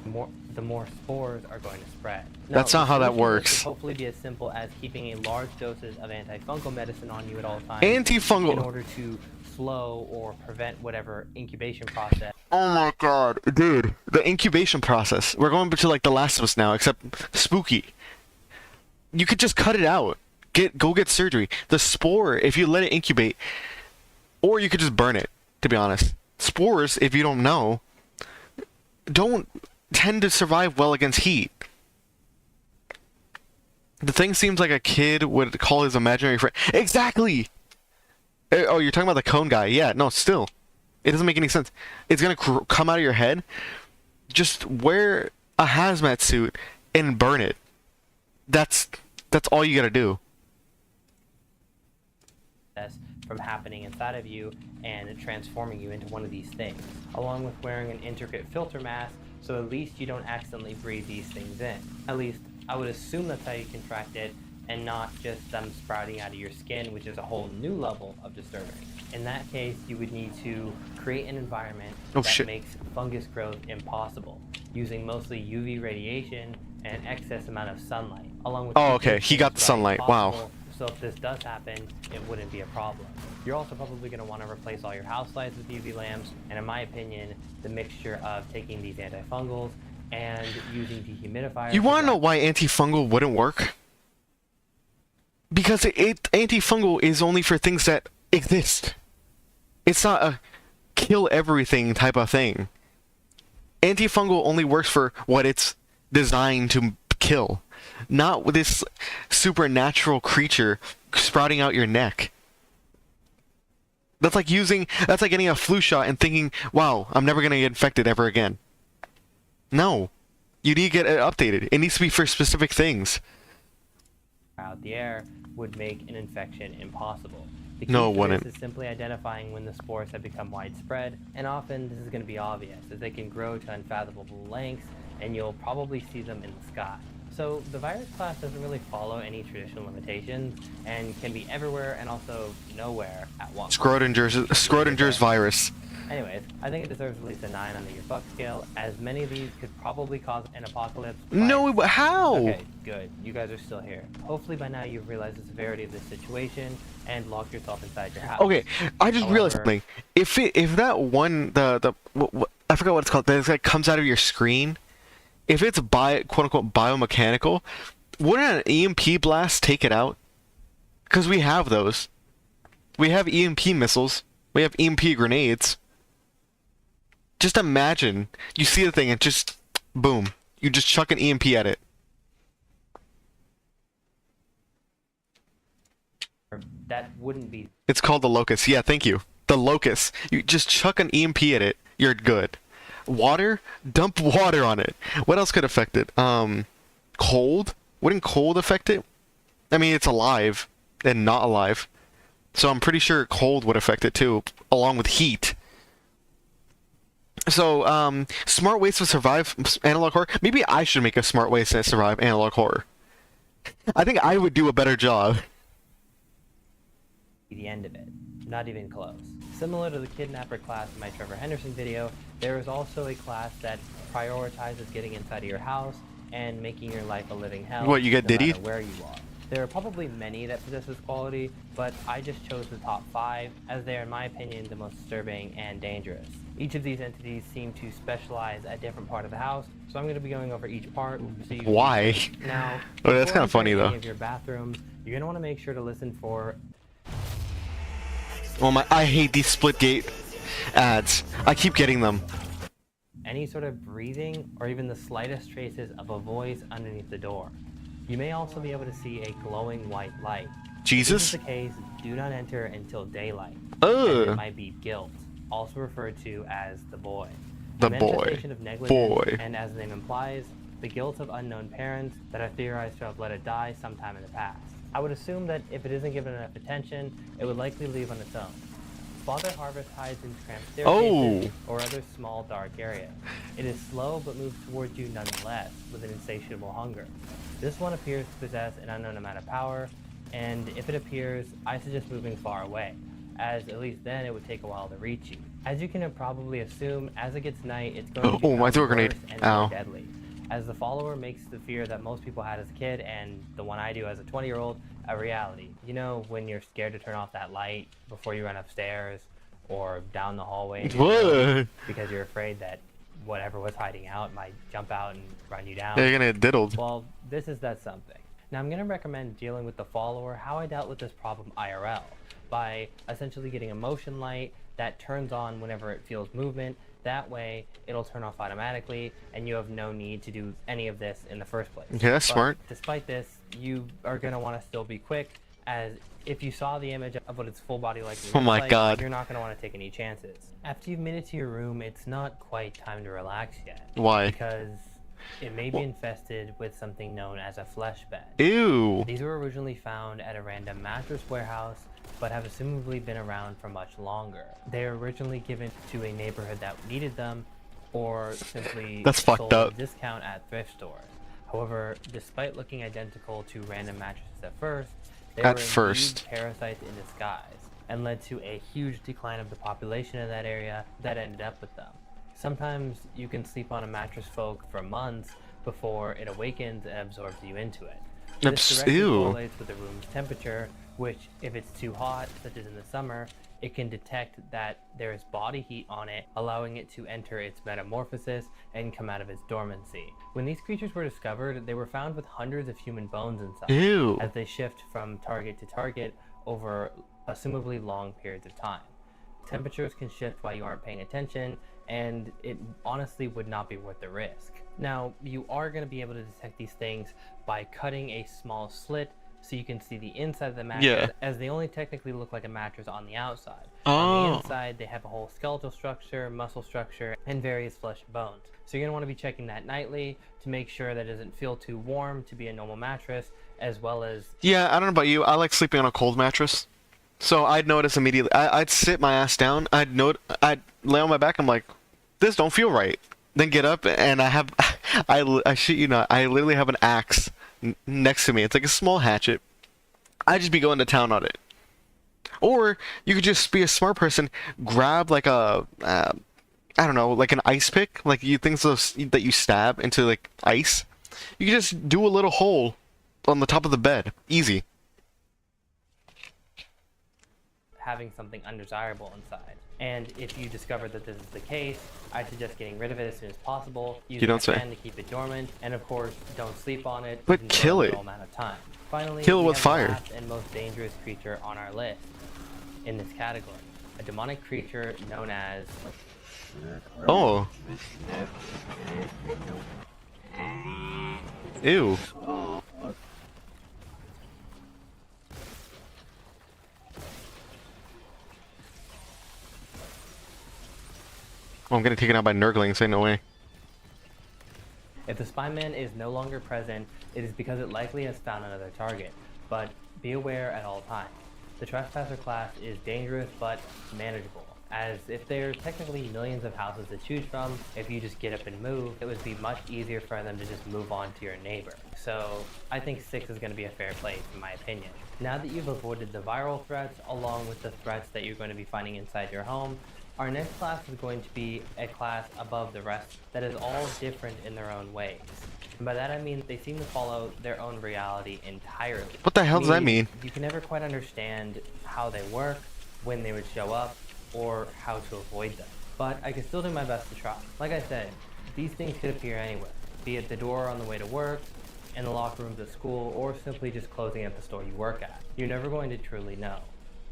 the more spores are going to spread. Now, That's not how that the solution works. would hopefully be as simple as keeping a large doses of antifungal medicine on you at all times Antifungal- in order to slow or prevent whatever incubation process. Oh my god, dude. The incubation process. We're going to like The Last of Us now, except spooky. You could just cut it out. Go get surgery. The spore, if you let it incubate, or you could just burn it, to be honest. Spores, if you don't know, don't tend to survive well against heat. The thing seems like a kid would call his imaginary friend. Exactly! Oh, you're talking about the cone guy. Yeah, no, still. It doesn't make any sense. It's gonna come out of your head. Just wear a hazmat suit and burn it. That's all you gotta do. From happening inside of you and transforming you into one of these things, along with wearing an intricate filter mask so at least you don't accidentally breathe these things in. At least I would assume that's how you contract it and not just them sprouting out of your skin, which is a whole new level of disturbing. In that case, you would need to create an environment that makes fungus growth impossible, using mostly UV radiation and an excess amount of sunlight, along with Oh, okay. He got the sunlight. Wow. so if this does happen, it wouldn't be a problem. You're also probably going to want to replace all your house lights with UV lamps, and in my opinion, the mixture of taking these antifungals and using dehumidifiers... You want to know why antifungal wouldn't work? Because antifungal is only for things that exist. It's not a kill everything type of thing. Antifungal only works for what it's designed to kill. Not with this supernatural creature sprouting out your neck. That's like getting a flu shot and thinking, wow, I'm never gonna get infected ever again. No. You need to get it updated. It needs to be for specific things. Out the air would make an infection impossible. The key No, it to wouldn't. this is simply identifying when the spores have become widespread, and often this is going to be obvious, as they can grow to unfathomable lengths, and you'll probably see them in the sky. So the virus class doesn't really follow any traditional limitations, and can be everywhere and also nowhere at once. Schrodinger's virus. Anyways, I think it deserves at least a 9 on the your fuck scale, as many of these could probably cause an apocalypse. No, how? Okay, good. You guys are still here. Hopefully by now you've realized the severity of this situation and locked yourself inside your house. Okay, I just realized something. If that one I forgot what it's called, that comes out of your screen, if it's quote unquote biomechanical, wouldn't an EMP blast take it out? Because we have those. We have EMP missiles. We have EMP grenades. Just imagine you see the thing and just boom, you just chuck an EMP at it. That wouldn't be. It's called the locust. Yeah, thank you. The locust. You just chuck an EMP at it. You're good. Water? Dump water on it. What else could affect it? Cold? Wouldn't cold affect it? I mean, it's alive and not alive. So I'm pretty sure cold would affect it too, along with heat. So, smart ways to survive analog horror. Maybe I should make a smart way to survive analog horror. I think I would do a better job. The end of it. Not even close. Similar to the kidnapper class in my Trevor Henderson video, there is also a class that prioritizes getting inside of your house and making your life a living hell. What, you get no Diddy? matter where you are. There are probably many that possess this quality, but I just chose the top 5 as they are, in my opinion, the most disturbing and dangerous. Each of these entities seem to specialize at a different part of the house, so I'm going to be going over each part. So you Why? Now, Oh, that's kind of funny though. Any of your bathrooms, you're going to want to make sure to listen for. Oh my! I hate these split gate ads. I keep getting them. Any sort of breathing or even the slightest traces of a voice underneath the door. You may also be able to see a glowing white light. Jesus? If this is the case, do not enter until daylight. Ugh. It might be guilt, also referred to as the boy. The A boy. manifestation of negligence, Boy. and as the name implies, the guilt of unknown parents that are theorized to have let it die sometime in the past. I would assume that if it isn't given enough attention, it would likely leave on its own. Father Harvest hides in cramped staircases or other small dark areas. It is slow but moves towards you nonetheless with an insatiable hunger. This one appears to possess an unknown amount of power, and if it appears, I suggest moving far away, as at least then it would take a while to reach you. As you can probably assume, as it gets night, it's going to become my throw worse grenade. and Ow. more deadly. As the follower makes the fear that most people had as a kid, and the one I do as a 20-year-old, a reality. You know, when you're scared to turn off that light before you run upstairs or down the hallway because you're afraid that whatever was hiding out might jump out and run you down. Yeah, you're gonna get diddled. Well, this is that something. Now I'm going to recommend dealing with the follower how I dealt with this problem IRL, by essentially getting a motion light that turns on whenever it feels movement. That way it'll turn off automatically and you have no need to do any of this in the first place. Okay, that's smart. Despite this, you are going to want to still be quick, as if you saw the image of what its full body likely Oh looks my like, God. you're not going to want to take any chances. After you've made it to your room, it's not quite time to relax yet. Why? Because it may be infested with something known as a flesh bed. Ew. These were originally found at a random mattress warehouse, but have assumably been around for much longer. They were originally given to a neighborhood that needed them, or simply That's fucked sold up. at a discount at thrift stores. However, despite looking identical to random mattresses at first, they were indeed parasites in disguise, and led to a huge decline of the population in that area that ended up with them. Sometimes you can sleep on a mattress folk for months before it awakens and absorbs you into it. This directly correlates with the room's temperature, which, if it's too hot, such as in the summer, it can detect that there is body heat on it, allowing it to enter its metamorphosis and come out of its dormancy. When these creatures were discovered, they were found with hundreds of human bones inside, Ew. as they shift from target to target over assumably long periods of time. Temperatures can shift while you aren't paying attention, and it honestly would not be worth the risk. Now, you are going to be able to detect these things by cutting a small slit so you can see the inside of the mattress, as they only technically look like a mattress on the outside. On the inside, they have a whole skeletal structure, muscle structure, and various flesh and bones. So you're going to want to be checking that nightly to make sure that it doesn't feel too warm to be a normal mattress, as well as... Yeah, I don't know about you. I like sleeping on a cold mattress. So I'd notice immediately. I'd sit my ass down. I'd lay on my back. I'm like, this don't feel right. Then get up, and I shit you not, I literally have an axe next to me. It's like a small hatchet. I'd just be going to town on it. Or you could just be a smart person, grab like a, I don't know, like an ice pick, like you things that you stab into like ice. You can just do a little hole on the top of the bed. Easy. Having something undesirable inside. And if you discover that this is the case, I suggest getting rid of it as soon as possible. Using a fan to keep it dormant, and of course, don't sleep on it. But kill it. For a amount of time. Finally, Kill it we with have fire. The last and most dangerous creature on our list in this category, a demonic creature known as. Oh. Ew. Oh, I'm getting taken out by Nurglings, ain't no way. If the Spyman is no longer present, it is because it likely has found another target, but be aware at all times. the Trespasser class is dangerous but manageable, as if there are technically millions of houses to choose from, if you just get up and move, it would be much easier for them to just move on to your neighbor. So I think 6 is going to be a fair place in my opinion. Now that you've avoided the viral threats along with the threats that you're going to be finding inside your home, our next class is going to be a class above the rest that is all different in their own ways. And by that I mean they seem to follow their own reality entirely. What the hell does that mean? You can never quite understand how they work, when they would show up, or how to avoid them. But I can still do my best to try. Like I said, these things could appear anywhere, be it the door on the way to work, in the locker rooms at school, or simply just closing at the store you work at. You're never going to truly know.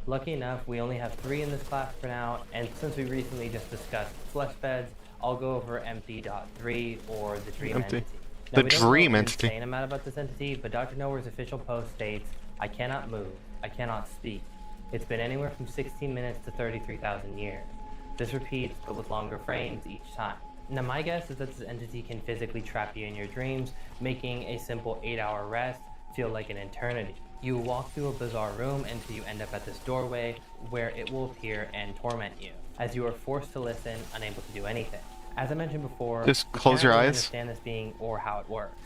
Lucky enough, we only have 3 in this class for now, and since we recently just discussed flesh beds, I'll go over empty.3 or the dream entity. Now, The dream entity. Insane amount about this entity, but Dr. Nowhere's official post states, I cannot move, I cannot speak. It's been anywhere from 16 minutes to 33,000 years. This repeats, but with longer frames each time. Now my guess is that this entity can physically trap you in your dreams, making a simple 8-hour rest feel like an eternity. You will walk through a bizarre room until you end up at this doorway, where it will appear and torment you, as you are forced to listen, unable to do anything. As I mentioned before, just close your eyes. Understand this being or how it works.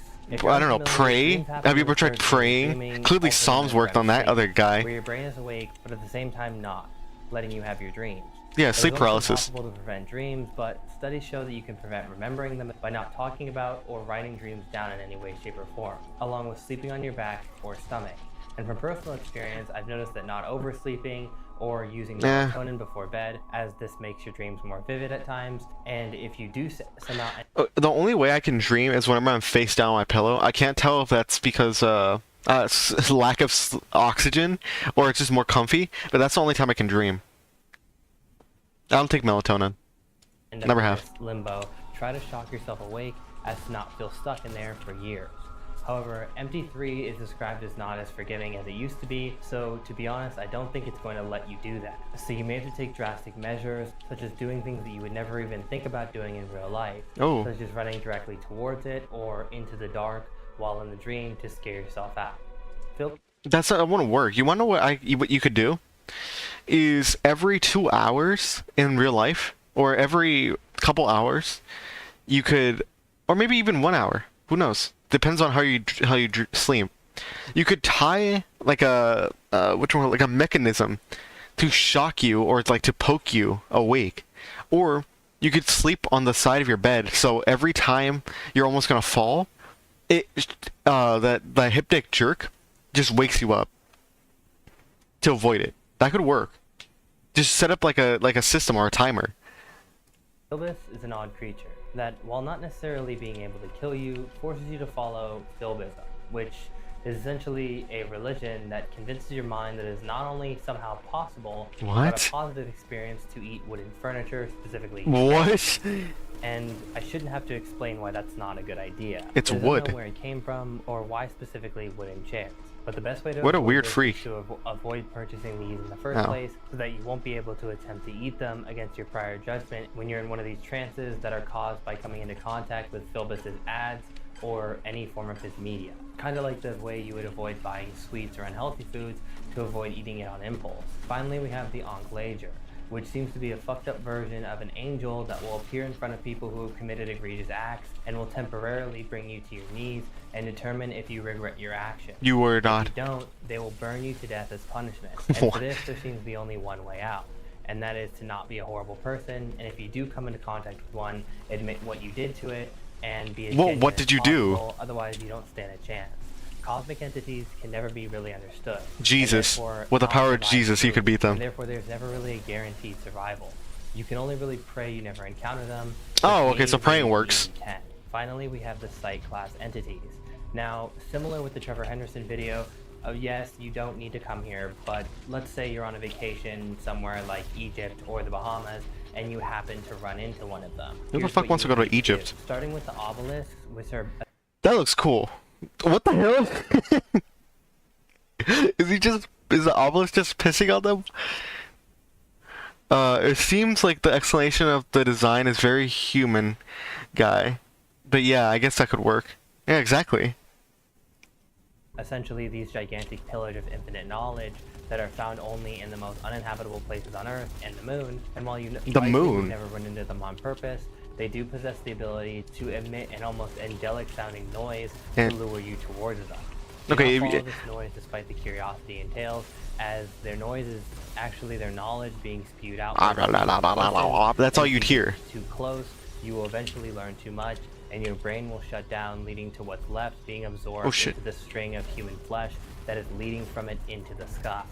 Well, I don't know, pray? Have you ever tried praying? Clearly Psalms worked on that other guy. Where your brain is awake, but at the same time not, letting you have your dreams. Yeah, sleep paralysis. It's possible to prevent dreams, but studies show that you can prevent remembering them by not talking about or writing dreams down in any way, shape, or form, along with sleeping on your back or stomach. And from personal experience, I've noticed that not oversleeping or using melatonin before bed, as this makes your dreams more vivid at times. And if you do somehow... The only way I can dream is whenever I'm face down on my pillow. I can't tell if that's because lack of oxygen or it's just more comfy, but that's the only time I can dream. I don't take melatonin. Never have. Limbo. Try to shock yourself awake as to not feel stuck in there for years. However, MT3 is described as not as forgiving as it used to be, so to be honest, I don't think it's going to let you do that. So you may have to take drastic measures, such as doing things that you would never even think about doing in real life, such as running directly towards it or into the dark while in the dream to scare yourself out. Phil? That won't work. You want to know what you could do? Is every 2 hours in real life, or every couple hours, you could, or maybe even 1 hour, who knows? Depends on how you sleep. You could tie like a like a mechanism to shock you or like to poke you awake, or you could sleep on the side of your bed. So every time you're almost gonna fall, that hypnotic jerk just wakes you up to avoid it. That could work. Just set up like a system or a timer. Philbus is an odd creature that, while not necessarily being able to kill you, forces you to follow Philbism, which is essentially a religion that convinces your mind that it is not only somehow possible, but a positive experience to eat wooden furniture, specifically. What? And I shouldn't have to explain why that's not a good idea. It's wood. I don't know where it came from, or why specifically wooden chairs. But the best way to avoid purchasing these in the first place, so that you won't be able to attempt to eat them against your prior judgment when you're in one of these trances that are caused by coming into contact with Philbus's ads or any form of his media. Kind of like the way you would avoid buying sweets or unhealthy foods to avoid eating it on impulse. Finally, we have the Ankh-Lager, which seems to be a fucked up version of an angel that will appear in front of people who have committed egregious acts and will temporarily bring you to your knees and determine if you regret your action. You were not. If you don't, they will burn you to death as punishment. And for this, there seems to be only one way out, and that is to not be a horrible person, and if you do come into contact with one, admit what you did to it, and be as genuine what did you do? Otherwise, you don't stand a chance. Cosmic entities can never be really understood. Jesus. With the power of Jesus, you could beat them. And therefore, there's never really a guaranteed survival. You can only really pray you never encounter them. Oh, okay, so praying works. Finally, we have the Site class entities. Now, similar with the Trevor Henderson video, yes, you don't need to come here, but let's say you're on a vacation somewhere like Egypt or the Bahamas, and you happen to run into one of them. Who the fuck wants to go to Egypt? Starting with the obelisks, which are... That looks cool. What the hell? Is the obelisk just pissing on them? It seems like the explanation of the design is very human guy. But yeah, I guess that could work. Yeah, exactly. Essentially, these gigantic pillars of infinite knowledge that are found only in the most uninhabitable places on Earth and the Moon. And while you The likely moon? would never run into them on purpose, they do possess the ability to emit an almost angelic sounding noise to lure you towards them. Do Okay, not follow this noise despite the curiosity entails, as their noise is actually their knowledge being spewed out. That's all you'd hear. Too close, you will eventually learn too much, and your brain will shut down, leading to what's left being absorbed into the string of human flesh that is leading from it into the sky.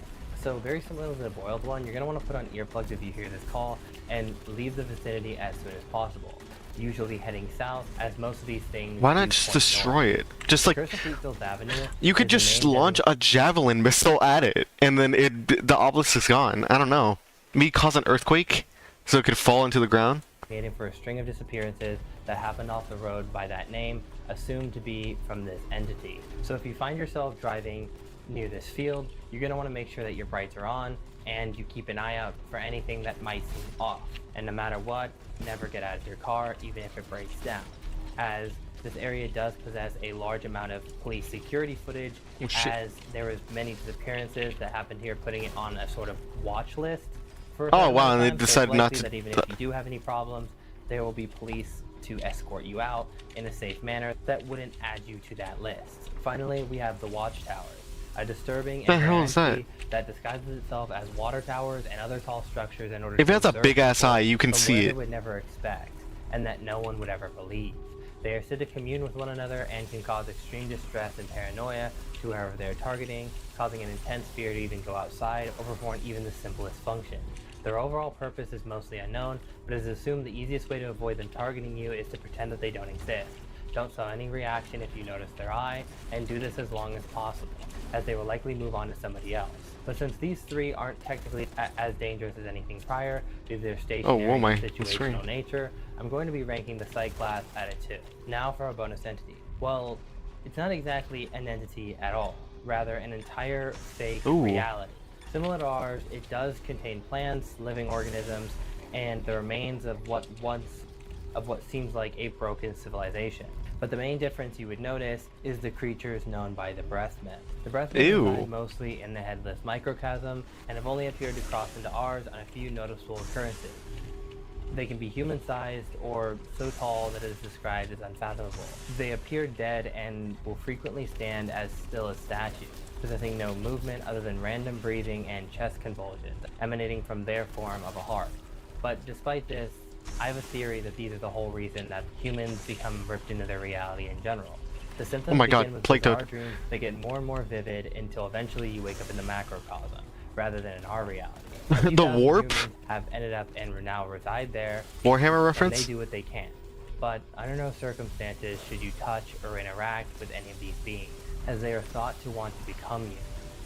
So very similar to the boiled one, you're going to want to put on earplugs if you hear this call, and leave the vicinity as soon as possible. Usually heading south, as most of these things. Why not just destroy it? Just like Avenue, you could just launch a javelin missile at it, and then the obelisk is gone. I don't know. Maybe cause an earthquake, so it could fall into the ground. Waiting for a string of disappearances that happened off the road by that name, assumed to be from this entity. So if you find yourself driving near this field, you're going to want to make sure that your brights are on, and you keep an eye out for anything that might seem off. And no matter what, never get out of your car, even if it breaks down, as this area does possess a large amount of police security footage, as there was many disappearances that happened here, putting it on a sort of watch list. Oh wow, and they decided not to. That even if you do have any problems, there will be police to escort you out in a safe manner that wouldn't add you to that list. Finally, we have the watchtowers, a disturbing entity that disguises itself as water towers and other tall structures in order If to it has a observe big ass people eye, you can from see where it. They would never expect, and that no one would ever believe. They are said to commune with one another and can cause extreme distress and paranoia to whoever they are targeting, causing an intense fear to even go outside or perform even the simplest function. Their overall purpose is mostly unknown, but it is assumed the easiest way to avoid them targeting you is to pretend that they don't exist. Don't show any reaction if you notice their eye, and do this as long as possible, as they will likely move on to somebody else. But since these three aren't technically as dangerous as anything prior due to their stationary and situational nature, I'm going to be ranking the site class at a 2. Now for our bonus entity. Well, it's not exactly an entity at all, rather an entire fake reality. Similar to ours, it does contain plants, living organisms, and the remains of what seems like a broken civilization. But the main difference you would notice is the creatures known by the Breathmen. The Breathmen reside mostly in the headless microcosm and have only appeared to cross into ours on a few noticeable occurrences. They can be human-sized or so tall that it is described as unfathomable. They appear dead and will frequently stand as still as statues, possessing no movement other than random breathing and chest convulsions emanating from their form of a heart. But despite this, I have a theory that these are the whole reason that humans become ripped into their reality in general. The symptoms begin with bizarre dreams that get more and more vivid until eventually you wake up in the macrocosm, rather than in our reality. The warp? Have ended up and now reside there. Warhammer reference? And they do what they can. But under no circumstances should you touch or interact with any of these beings, as they are thought to want to become you,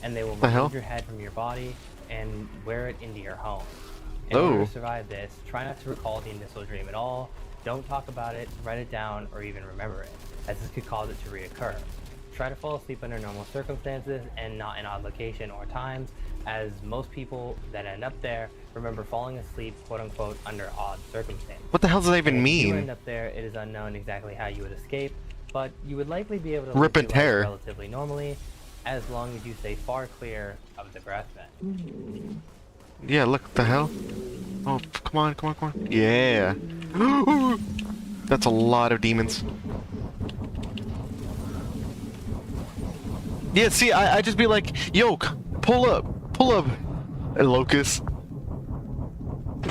and they will remove your head from your body and wear it into your home. In order to survive this, try not to recall the initial dream at all, don't talk about it, write it down, or even remember it, as this could cause it to reoccur. Try to fall asleep under normal circumstances and not in odd location or times, as most people that end up there remember falling asleep quote-unquote under odd circumstances. What the hell does that even mean? If you end up there, it is unknown exactly how you would escape, but you would likely be able to rip and tear relatively normally, as long as you stay far clear of the Breathmen. Yeah, look, the hell? Oh, come on, come on, come on. Yeah. That's a lot of demons. Yeah, see, I just be like, yo, pull up. A locust.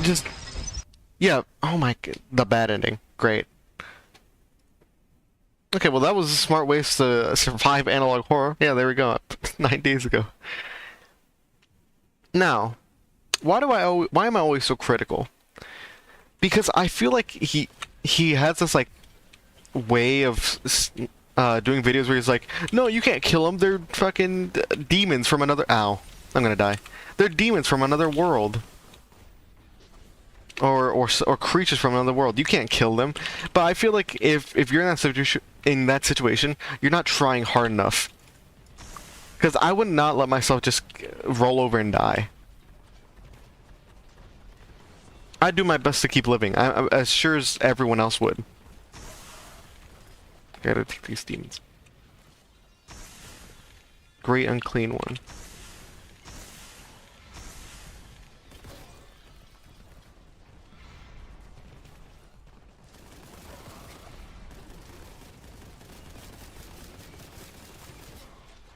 Just, yeah, oh my god, the bad ending. Great. Okay, well that was a smart way to survive analog horror. Yeah, there we go. 9 days ago. Now, why am I always so critical? Because I feel like he has this like way of doing videos where he's like, no, you can't kill them. They're fucking demons from another. Ow, I'm gonna die. They're demons from another world. Or creatures from another world. You can't kill them. But I feel like if you're in that situation, you're not trying hard enough. Because I would not let myself just roll over and die. I'd do my best to keep living, I'm as sure as everyone else would. Gotta take these demons. Great unclean one.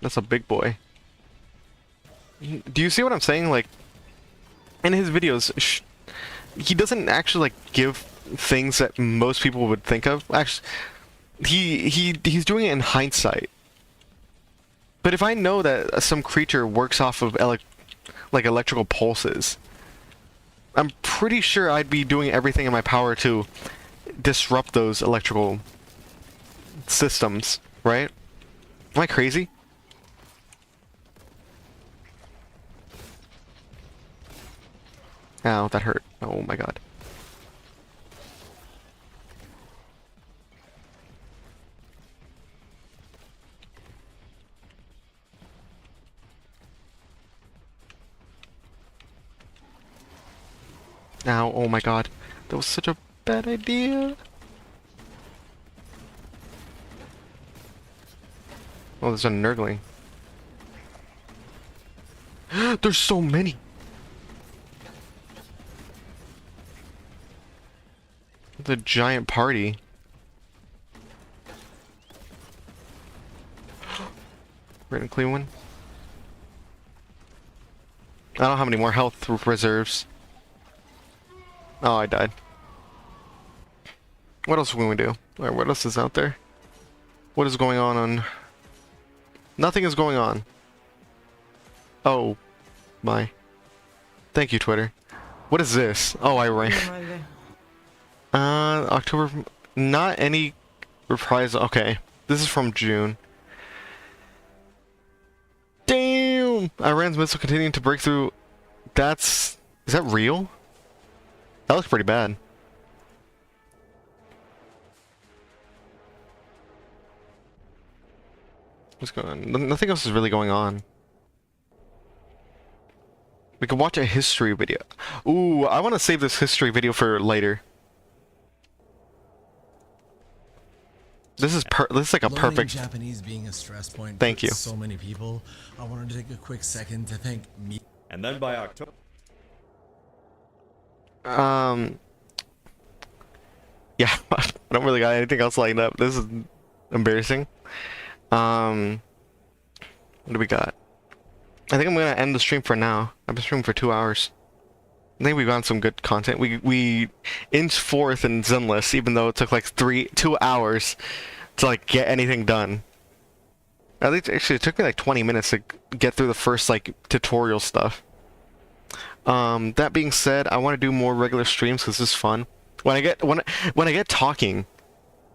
That's a big boy. Do you see what I'm saying? Like, in his videos, he doesn't actually like give things that most people would think of. Actually, he's doing it in hindsight. But if I know that some creature works off of like electrical pulses, I'm pretty sure I'd be doing everything in my power to disrupt those electrical systems, right? Am I crazy? Ow, that hurt. Oh my god. Ow, oh my god. That was such a bad idea. Oh, there's a nurgling. There's so many. The giant party. We're gonna clean one. I don't have any more health reserves. Oh, I died. What else can we do? Alright, what else is out there? What is going on? Nothing is going on. Oh my. Thank you, Twitter. What is this? Oh, I ran. October. Not any reprise. Okay. This is from June. Damn! Iran's missile continuing to break through. Is that real? That looks pretty bad. What's going on? Nothing else is really going on. We can watch a history video. Ooh, I want to save this history video for later. This is like a perfect. Japanese being a stress point. Thank for you. So many people. I wanted to take a quick second to thank me. And then by October. Yeah, I don't really got anything else lined up. This is embarrassing. What do we got? I think I'm gonna end the stream for now. I've been streaming for 2 hours. I think we've gotten some good content. We inched forth in Zenless, even though it took like 2 hours to like get anything done. At least actually it took me like 20 minutes to get through the first like tutorial stuff. That being said, I want to do more regular streams because this is fun. When I get talking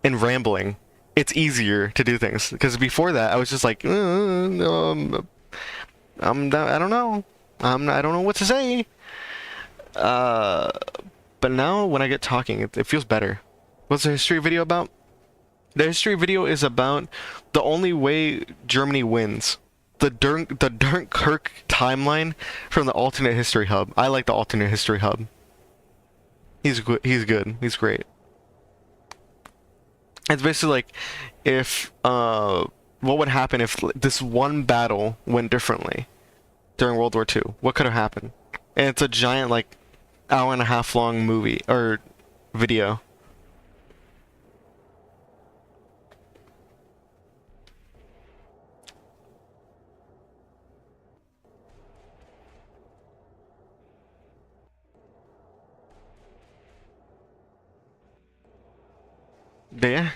and rambling, it's easier to do things. Because before that, I was just like, I don't know. I don't know what to say. But now when I get talking, it feels better. What's the history video about? The history video is about the only way Germany wins. The Dunkirk timeline from the alternate history hub. I like the alternate history hub. He's good. He's great. It's basically like if what would happen if this one battle went differently during World War II? What could have happened? And it's a giant like hour-and-a-half long movie or video. Yeah.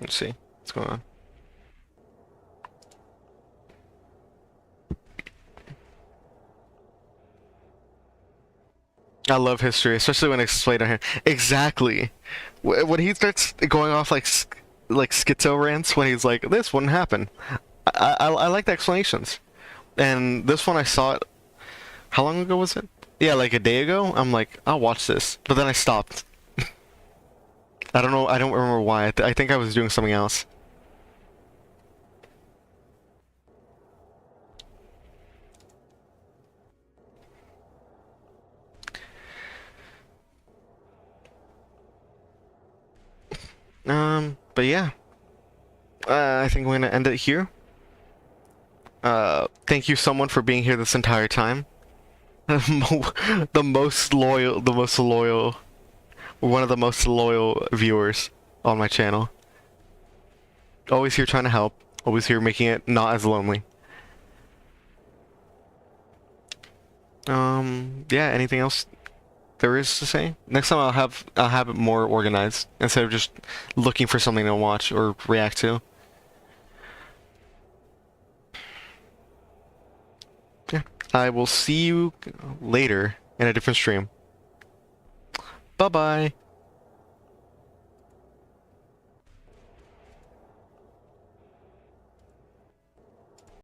Let's see what's going on. I love history, especially when it's explained on here. Exactly. When he starts going off like schizo rants, when he's like, "This wouldn't happen." I like the explanations. And this one I saw it. How long ago was it? Yeah, like a day ago. I'm like, I'll watch this, but then I stopped. I don't know. I don't remember why. I think I was doing something else. But yeah. I think we're gonna end it here. Thank you someone for being here this entire time. the most loyal, one of the most loyal viewers on my channel. Always here trying to help. Always here making it not as lonely. Yeah, anything else there is to say? Next time I'll have it more organized instead of just looking for something to watch or react to. Yeah, I will see you later in a different stream. Bye-bye.